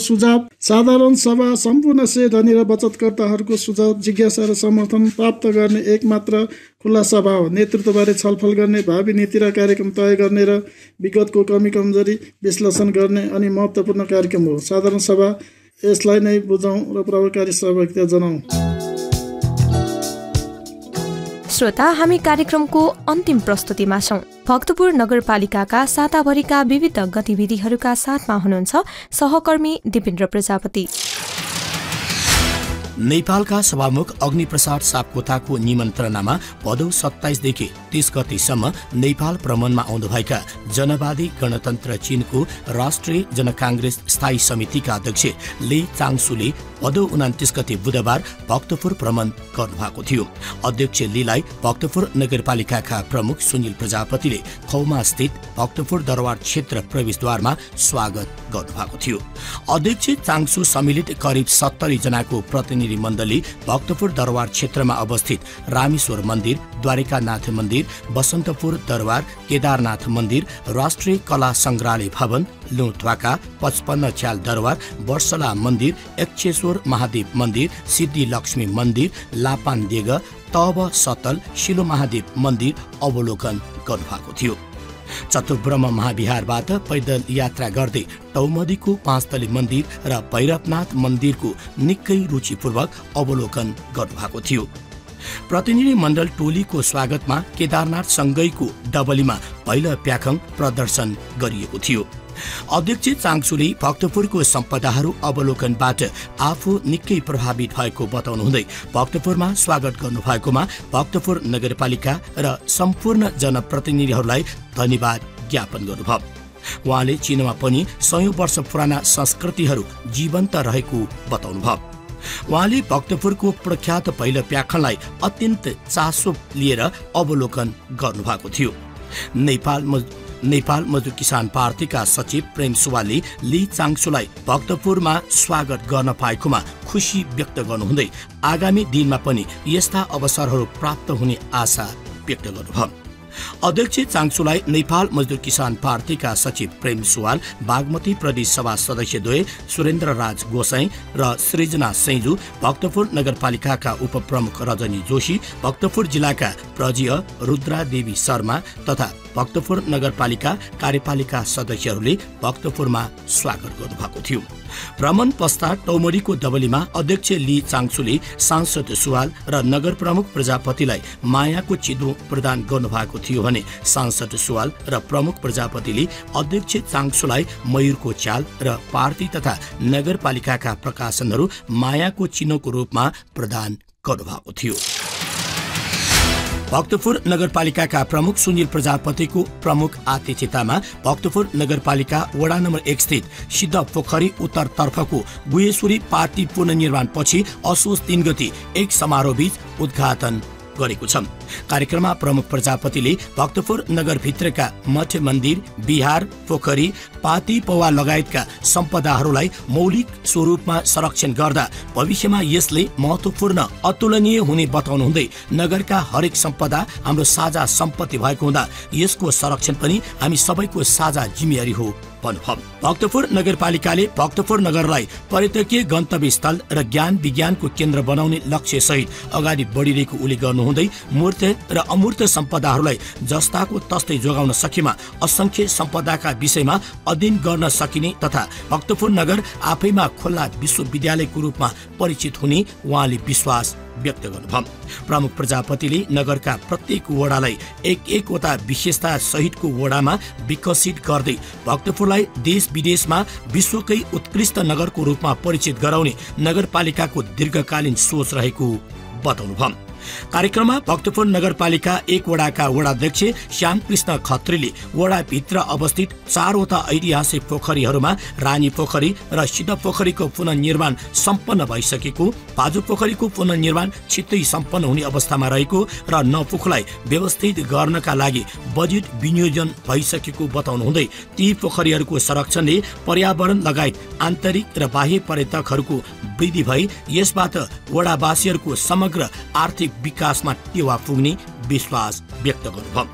सुझाव, जिज्ञासा र समर्थन प्राप्त गर्ने एकमात्र खुल्ला सभा हो। नेतृत्वबारे छलफल गर्ने, भावी नीति र कार्यक्रम तय गर्ने र विगतको कमी कमजोरी विश्लेषण गर्ने अनि महत्त्वपूर्ण कार्यक्रम हो। साधारण सभा यसलाई नै बुझौँ र प्रभावकारी सहभागिता जनाउँ। श्रोता, हामी कार्यक्रमको अन्तिम प्रस्तुतिमा छौं। भक्तपुर नगरपालिकाका साताभरिका विविध गतिविधिहरूका साथमा हुनुहुन्छ सहकर्मी दिपेन्द्र प्रजापति। नेपालका सभामुख अग्निप्रसाद सापकोटाको निमन्त्रणामा भदौ 27 देखि 30 गतेसम्म नेपाल भ्रमणमा आउनुभएका जनवादी गणतन्त्र चीनको राष्ट्रिय जनकांग्रेस स्थायी समितिका अध्यक्ष ली चाङसुले भदौ 29 गते बुधबार भक्तपुर भ्रमण गर्नुभएको थियो। अध्यक्ष लीलाई भक्तपुर नगरपालिकाका प्रमुख सुनिल प्रजापतिले खौमा स्थित भक्तपुर दरबार क्षेत्र प्रवेशद्वारमा स्वागत गर्नुभएको थियो। अध्यक्ष चाङसु सम्मिलित करिब 70 जनाको प्रतिनिधि मण्डली भक्तपुर दरबार क्षेत्रमा अवस्थित रामेश्वर मन्दिर, द्वारिकानाथ मन्दिर, बसन्तपुर दरबार, केदारनाथ मन्दिर, राष्ट्रिय कला संग्रहालय भवन, लुथवाका 55 च्याल दरबार, वर्षला मन्दिर, एक्चेश्वर महादेव मन्दिर, सिद्धि लक्ष्मी मन्दिर, लापानदेग, तब सतल, शिलो महादेव मन्दिर अवलोकन गर्नुभएको थियो। चतुर्ब्रह्म महाविहारबाट पैदल यात्रा गर्दै टौमदीको 5 तले मन्दिर र भैरवनाथ मन्दिरको निकै रुचिपूर्वक अवलोकन गर्नुभएको थियो। प्रतिनिधि मण्डल टोलीको स्वागतमा केदारनाथ सँगैको डबलीमा पहिलो प्याखङ प्रदर्शन गरिएको थियो। अध्यक्ष चाङसुले भक्तपुरको सम्पदाहरू अवलोकनबाट आफू निकै प्रभावित भएको बताउनुहुँदै भक्तपुरमा स्वागत गर्नुभएकोमा भक्तपुर नगरपालिका र सम्पूर्ण जनप्रतिनिधिहरूलाई धन्यवाद ज्ञापन गर्नुभयो। उहाँले चीनमा पनि 100 वर्ष पुराना संस्कृतिहरू जीवन्त रहेको बताउनुभयो। उहाँले भक्तपुरको प्रख्यात पहिलो प्याखनलाई अत्यन्त चासो लिएर अवलोकन गर्नुभएको थियो। नेपाल मजदुर किसान पार्टीका सचिव प्रेम सुवालले ली चाङसुलाई भक्तपुरमा स्वागत गर्न पाएकोमा खुशी व्यक्त गर्नुहुँदै आगामी दिनमा पनि यस्ता अवसरहरू प्राप्त हुने आशा व्यक्त गर्नुभयो। अध्यक्ष चाङसुलाई नेपाल मजदुर किसान पार्टीका सचिव प्रेम सुवाल, बागमती प्रदेश सभा सदस्यद्वय सुरेन्द्र राज गोसाई र सृजना सैजु, भक्तपुर नगरपालिकाका उपप्रमुख रजनी जोशी, भक्तपुर जिल्लाका प्रजिय रुद्रा देवी शर्मा तथा भक्तपुर नगरपालिका कार्यपालिका सदस्यहरूले भक्तपुरमा स्वागत गर्नुभएको थियो। भ्रमण पश्चात टौमडीको डबलीमा अध्यक्ष ली चाङसुले सांसद सुवाल र नगर प्रमुख प्रजापतिलाई मायाको चिदो प्रदान गर्नुभएको थियो भने सांसद सुवाल र प्रमुख प्रजापतिले अध्यक्ष चाङसुलाई मयूरको चाल र पार्टी तथा नगरपालिकाका प्रकाशनहरू मायाको चिन्हको रूपमा प्रदान गर्नुभएको थियो। भक्तपुर नगरपालिकाका प्रमुख सुनिल प्रजापतिको प्रमुख आतिथ्यतामा भक्तपुर नगरपालिका वडा नम्बर 1 स्थित सिद्ध पोखरी उत्तरतर्फको गुहेश्वरी पार्टी पुनर्निर्माण पछि असोज 3 गते एक समारोहबीच उद्घाटन गरेको छ। कार्यक्रममा प्रमुख प्रजापतिले भक्तपुर नगरभित्रका मठ मन्दिर, बिहार, पोखरी, पाती पौवा लगायतका सम्पदाहरूलाई मौलिक स्वरूपमा संरक्षण गर्दा भविष्यमा यसले महत्त्वपूर्ण अतुलनीय हुने बताउनुहुँदै नगरका हरेक सम्पदा हाम्रो साझा सम्पत्ति भएको हुँदा यसको संरक्षण पनि हामी सबैको साझा जिम्मेवारी हो भन्नुभयो। भक्तपुर नगरपालिकाले भक्तपुर नगरलाई पर्यटकीय गन्तव्य स्थल र ज्ञान विज्ञानको केन्द्र बनाउने लक्ष्य सहित अगाडि बढिरहेको उल्लेख गर्नुहुँदै मूर्त र अमूर्त सम्पदाहरूलाई जस्ताको तस्तै जोगाउन सकेमा असंख्य सम्पदाका विषयमा अध्ययन गर्न सकिने तथा भक्तपुर नगर आफैमा खुल्ला विश्वविद्यालयको रूपमा परिचित हुने उहाँले विश्वास व्यक्त गर्नुभयो। प्रमुख प्रजापतिले नगरका प्रत्येक वडालाई एक-एकवटा विशेषता सहितको वडामा विकसित गर्दै भक्तपुरलाई देश विदेशमा विश्वकै उत्कृष्ट नगरको रूपमा परिचित गराउने नगरपालिकाको दीर्घकालीन सोच रहेको बताउनुभयो। कार्यक्रममा भक्तपुर नगरपालिका 1 वडाका वडाध्यक्ष श्यामकृष्ण खत्रीले वडाभित्र अवस्थित 4 वटा ऐतिहासिक पोखरीहरूमा रानी पोखरी र सिद्ध पोखरीको पुनर्निर्माण सम्पन्न भइसकेको, भाजु पोखरीको पुनर्निर्माण छिट्टै सम्पन्न हुने अवस्थामा रहेको र नपुखलाई व्यवस्थित गर्नका लागि बजेट विनियोजन भइसकेको बताउनुहुँदै ती पोखरीहरूको संरक्षणले पर्यावरण लगायत आन्तरिक र बाह्य पर्यटकहरूको वृद्धि भई यसबाट वडावासीहरूको समग्र आर्थिक विकासमा टेवा पुग्ने विश्वास व्यक्त गर्नुभयो।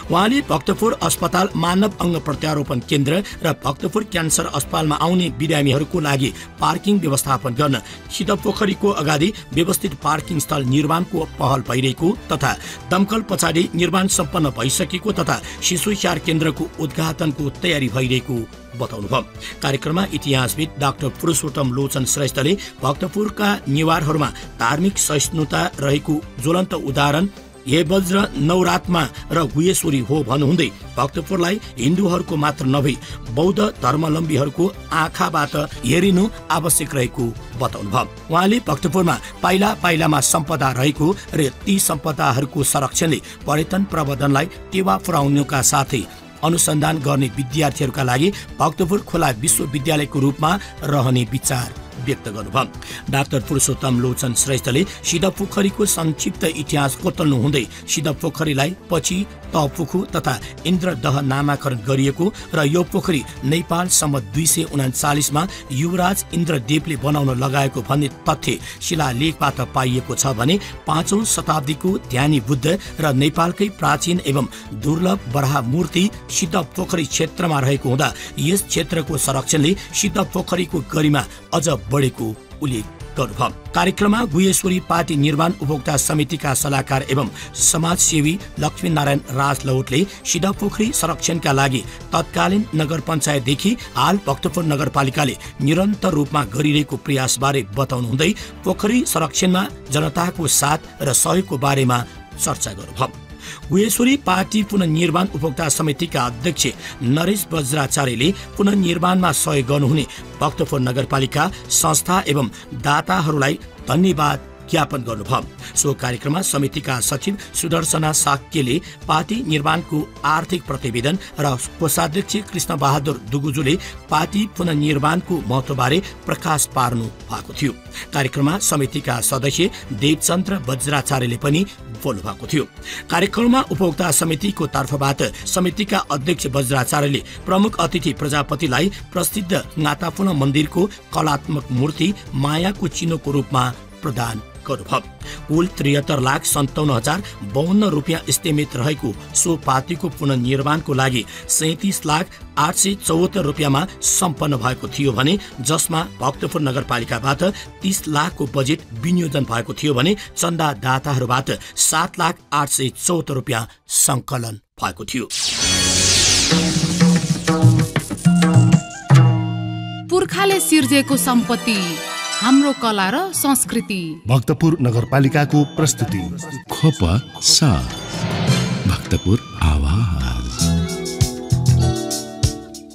उहाँले भक्तपुर अस्पताल मानव अङ्ग प्रत्यारोपण केन्द्र र भक्तपुर क्यान्सर अस्पतालमा आउने बिरामीहरूको लागि पार्किङ व्यवस्थापन गर्न सिद्ध पोखरीको अगाडि व्यवस्थित पार्किङ स्थल निर्माणको पहल भइरहेको तथा दमकल पछाडि निर्माण सम्पन्न भइसकेको तथा शिशु उपचार केन्द्रको उद्घाटनको तयारी भइरहेको बताउनुभयो। कार्यक्रममा इतिहासविद डाक्टर पुरुषोत्तम लोचन श्रेष्ठले भक्तपुरका निवारहरूमा धार्मिक सहिष्णुता रहेको ज्वलन्त उदाहरण हे वज्र नवरात्मा र गुहेश्वरी हो भन्नुहुँदै भक्तपुरलाई हिन्दूहरूको मात्र नभई बौद्ध धर्मावलम्बीहरूको आँखाबाट हेरिनु आवश्यक रहेको बताउनुभयो। उहाँले भक्तपुरमा पाइला पाइलामा सम्पदा रहेको र ती सम्पदाहरूको संरक्षणले पर्यटन प्रबन्धनलाई टेवा पुर्याउनुका साथै अनुसन्धान गर्ने विद्यार्थीहरूका लागि भक्तपुर खोला विश्वविद्यालयको रूपमा रहने विचार व्यक्त गर्नुभयो। डाक्टर पुरुषोत्तम लोचन श्रेष्ठले सिद्धपोखरीको संक्षिप्त इतिहास कोतल्नु हुँदै सिद्धपोखरीलाई पछि तपुखु तथा इन्द्रदह नामाकरण गरिएको र यो पोखरी नेपालसम्म 239 मा युवराज इन्द्रदेवले बनाउन लगाएको भन्ने तथ्य शिलालेखबाट पाइएको छ भने 5औं शताब्दीको ध्यानी बुद्ध र नेपालकै प्राचीन एवं दुर्लभ बराह मूर्ति सिद्धपोखरी क्षेत्रमा रहेको हुँदा यस क्षेत्रको संरक्षणले सिद्धपोखरीको गरिमा अझ बढेको उल्लेख गर्नुभयो। कार्यक्रममा गुहेश्वरी पार्टी निर्माण उपभोक्ता समितिका सल्लाहकार एवं समाजसेवी लक्ष्मीनारायण राजलौटले सिद्धपोखरी संरक्षणका लागि तत्कालीन नगर पञ्चायतदेखि हाल भक्तपुर नगरपालिकाले निरन्तर रूपमा गरिरहेको प्रयासबारे बताउनुहुँदै पोखरी संरक्षणमा जनताको साथ र सहयोगको बारेमा चर्चा गर्नुभयो। गुहेश्वरी पार्टी पुनर्निर्माण उपभोक्ता समितिका अध्यक्ष नरेश बज्राचार्यले पुनर्निर्माणमा सहयोग गर्नुहुने भक्तपुर नगरपालिका संस्था एवं दाताहरूलाई धन्यवाद ज्ञापन गर्नुभयो। सो कार्यक्रममा समितिका सचिव सुदर्शना साक्यले पार्टी निर्माणको आर्थिक प्रतिवेदन र कोषाध्यक्ष कृष्ण बहादुर दुगुजुले पार्टी पुनर्निर्माणको महत्वबारे प्रकाश पार्नु भएको थियो। कार्यक्रममा समितिका सदस्य देवचन्द्र बज्राचार्यले पनि बोल्नु भएको थियो। कार्यक्रममा उपभोक्ता समितिको तर्फबाट समितिका अध्यक्ष बज्राचार्यले प्रमुख अतिथि प्रजापतिलाई प्रसिद्ध नातापुन मन्दिरको कलात्मक मूर्ति मायाको चिन्हको रूपमा प्रदान गर्नुभयो। कुल 73,57,052 रुपियाँ इस्टिमेट रहेको सो पार्टीको पुनर्निर्माणको लागि 37,874 रुपियाँमा सम्पन्न भएको थियो भने जसमा भक्तपुर नगरपालिकाबाट 30 लाखको बजेट विनियोजन भएको थियो भने चन्दादाताहरूबाट 7,874 रुपियाँ सङ्कलन भएको थियो। पुर्खाले सिर्जेको सम्पत्ति हाम्रो कला र संस्कृति भक्तपुर नगरपालिकाको प्रस्तुति खोप साथ भक्तपुर आवाज।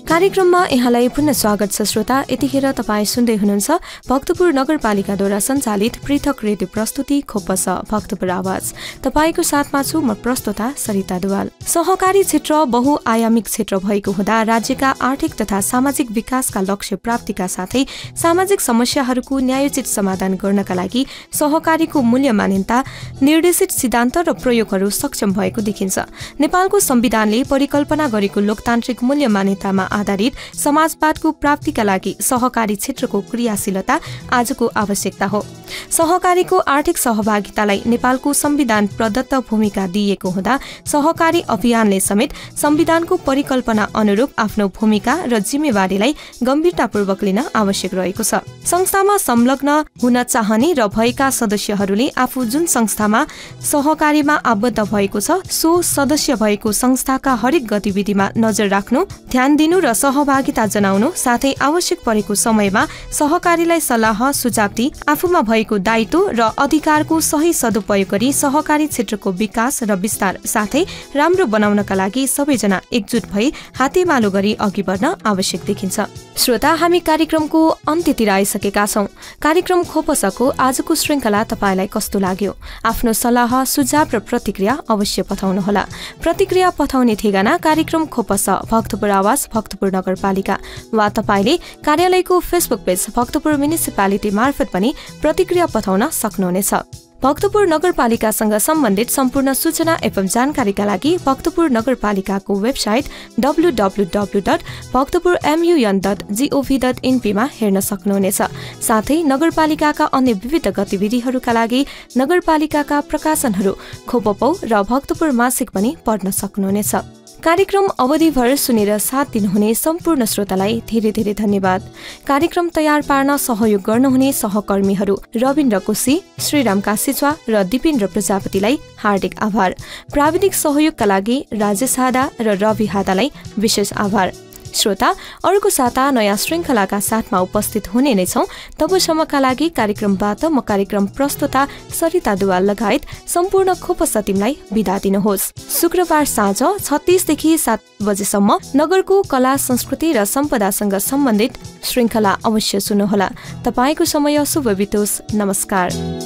कार्यक्रममा यहाँलाई पुनः स्वागत छ श्रोता। यतिखेर तपाईँ सुन्दै हुनुहुन्छ भक्तपुर नगरपालिकाद्वारा सञ्चालित पृथक रेडियो प्रस्तुति खोपस भक्तपुर आवाज। तपाईँको साथमा छु म प्रस्तोता सरिता दुवाल। सहकारी क्षेत्र बहुआयामिक क्षेत्र भएको हुँदा राज्यका आर्थिक तथा सामाजिक विकासका लक्ष्य प्राप्तिका साथै सामाजिक समस्याहरूको न्यायोचित समाधान गर्नका लागि सहकारीको मूल्य मान्यता, निर्देशित सिद्धान्त र प्रयोगहरू सक्षम भएको देखिन्छ। नेपालको संविधानले परिकल्पना गरेको लोकतान्त्रिक मूल्य मान्यतामा आधारित समाजवादको प्राप्तिका लागि सहकारी क्षेत्रको क्रियाशीलता आजको आवश्यकता हो। सहकारीको आर्थिक सहभागितालाई नेपालको संविधान प्रदत्त भूमिका दिएको हुँदा सहकारी अभियानले समेत संविधानको परिकल्पना अनुरूप आफ्नो भूमिका र जिम्मेवारीलाई गम्भीरतापूर्वक लिन आवश्यक रहेको छ। संस्थामा संलग्न हुन चाहने र भएका सदस्यहरूले आफू जुन संस्थामा सहकारीमा आबद्ध भएको छ सो सदस्य भएको संस्थाका हरेक गतिविधिमा नजर राख्नु, ध्यान दिनु र सहभागिता जनाउनु साथै आवश्यक परेको समयमा सहकारीलाई सल्लाह सुझाव दिई आफूमा भएको दायित्व र अधिकारको सही सदुपयोग गरी सहकारी क्षेत्रको विकास र विस्तार साथै राम्रो बनाउनका लागि सबैजना एकजुट भई हातेमालो गरी अघि बढ्न आवश्यक देखिन्छ। श्रोता, हामी कार्यक्रमको अन्त्यतिर आइसकेका छौं। कार्यक्रम खोपसको आजको श्रृङ्खला तपाईलाई कस्तो लाग्यो? आफ्नो सल्लाह सुझाव र प्रतिक्रिया अवश्य पठाउनुहोला। प्रतिक्रिया पठाउने ठेगाना कार्यक्रम खोपस भक्तपुर आवाज भक्तपुर नगरपालिका वा तपाईले कार्यालयको फेसबुक पेज भक्तपुर म्युनिसिपालिटी मार्फत पनि प्रतिक्रिया पठाउन सक्नुहुनेछ। भक्तपुर नगरपालिकासँग सम्बन्धित सम्पूर्ण सूचना एवं जानकारीका लागि भक्तपुर नगरपालिकाको वेबसाइट www.bhaktapurmun.gov.np मा हेर्न सक्नुहुनेछ। साथै नगरपालिकाका अन्य विविध गतिविधिहरूका लागि नगरपालिकाका प्रकाशनहरू खोपपौ र भक्तपुर मासिक पनि पढ्न सक्नुहुनेछ। कार्यक्रम अवधिभर सुनेर साथ दिनुहुने सम्पूर्ण श्रोतालाई धेरै धेरै धन्यवाद। कार्यक्रम तयार पार्न सहयोग गर्नुहुने सहकर्मीहरू रविन्द्र कोशी, श्रीराम काशीच्वा र दिपेन्द्र प्रजापतिलाई हार्दिक आभार। प्राविधिक सहयोगका लागि राजेश हादा र रवि हादालाई विशेष आभार। श्रोता, अर्को साता नयाँ श्रृङ्खलाका साथमा उपस्थित हुने नै छौँ। तबसम्मका लागि कार्यक्रमबाट म कार्यक्रम प्रस्तुता सरिता दुवाल लगायत सम्पूर्ण खोपसा टिमलाई बिदा दिनुहोस्। शुक्रबार साँझ 36 देखि 7 बजेसम्म नगरको कला, संस्कृति र सम्पदासँग सम्बन्धित श्रृङ्खला अवश्य सुन्नुहोला। तपाईँको समय शुभ बितोस्। नमस्कार।